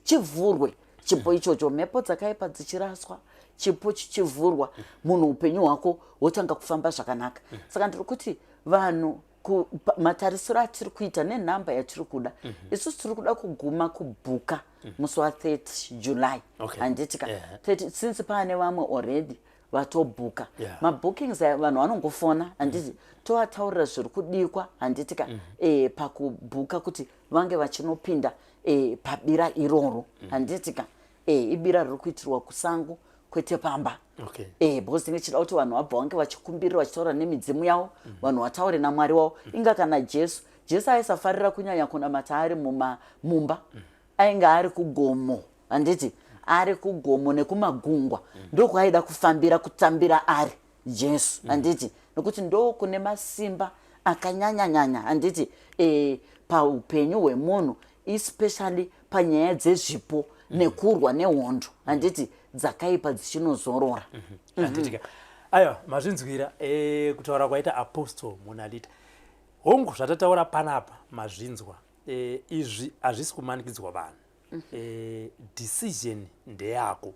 chivhurwe chipo ichocho. Mhepo dzakaipa dzichiraswa chipo chichivhurwa munhu upenyu hwako hotanga kufamba zvakanaka. Saka ndiri kuti vanhu matarisiro atiri kuita nenhamba yatiri kuda isusu tiri kuda kuguma kubhuka musi wa30 July. Handitika since paane vamwe already vatobhuka mabookings vanhu vanongofona. Handiti tovataurira zviri kudikwa. Handitika pakubhuka kuti vange vachinopinda pabira iroro. Handitika ibira riri kuitirwa kusango kwete pamba. Because ndinge chida kuti vanhu vabva vange vachikumbirira vachitaura nemidzimu yavo vanhu vataure namwari wavo. Inga kana Jesu aisafarira kunyanya kunamata ari mumba ainge ari kugomo. Handiti ari kugomo nekumagungwa ndokwaida kufambira kutambira ari Jesu. Handiti nokuti ndo kune masimba akanyanya. Handiti paupenyu hwemunhu especially panyaya dzezvipo nekurwa nehondo. Handiti dzakaipa dzichinozorora. Handitika aiwa mazvinzwira kutaura kwaita apostol Monalita. Hongu zvatataura panapa mazvinzwa izvi hazvisi kumanikidzwa vanhu. Decision ndeyako,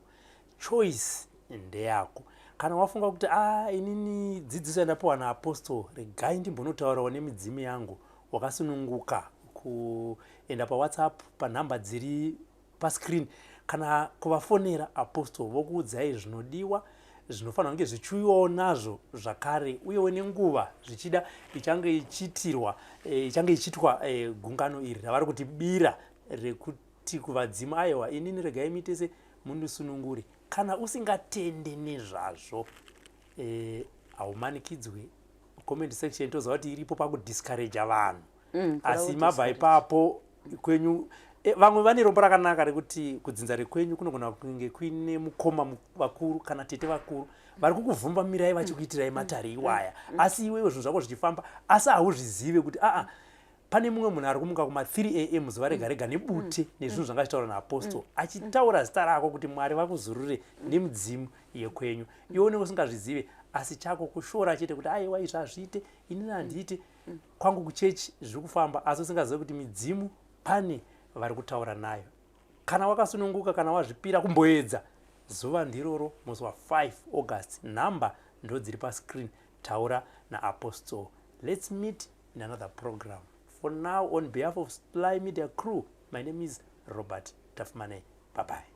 choice ndeyako. Kana wafunga kuti inini dzidziso yandapiwa naapostol regai ndimbonotaurawo nemidzimu yangu wakasununguka kuenda paWhatsApp panhamba dziri pascreen kana kuvafonera apostol vokuudzai zvinodiwa zvinofanira kunge zvichiuyawo nazvo zvakare, uyewo nenguva zvichida ichange ichitwa gungano iri ravari kuti bira rekuti kuvadzimu, aiwa inini regai mitese mundisunungure. Kana usingatende nezvazvo haumanikidzwe. Comment section toziva kuti iripo pakudiscouragea vanhu, asi mabva ipapo kwenyu vamwe vane rombo rakanaka rekuti kudzinza rekwenyu kunogona kunge kuine mukoma vakuru kana tete vakuru vari kukuvhumba mirai vachikuitirai matare iwaya, asi iwewe zvinhu zvako zvichifamba, asi hauzvizive kuti pane mumwe munhu ari kumuka kuma 3 am zuva rega rega nebute nezvinhu zvanga achitaura naapostol achitaura zita rako kuti Mwari vakuzurure nemidzimu yekwenyu, ione usingazvizive, asi chako kushora chete kuti aiwa izvi hazviite, inini handiite, kwangu kuchechi zviri kufamba, asi usingazive kuti midzimu pane vari kutaura nayo. Kana wakasununguka, kana wazvipira kumboedza, zuva ndiroro musi wa5 August, nhamba ndo dziri pascreen, taura naapostol. Let's meet in another program. For now, on behalf of Sly Media crew, my name is Robert Tafmane. Bye-bye.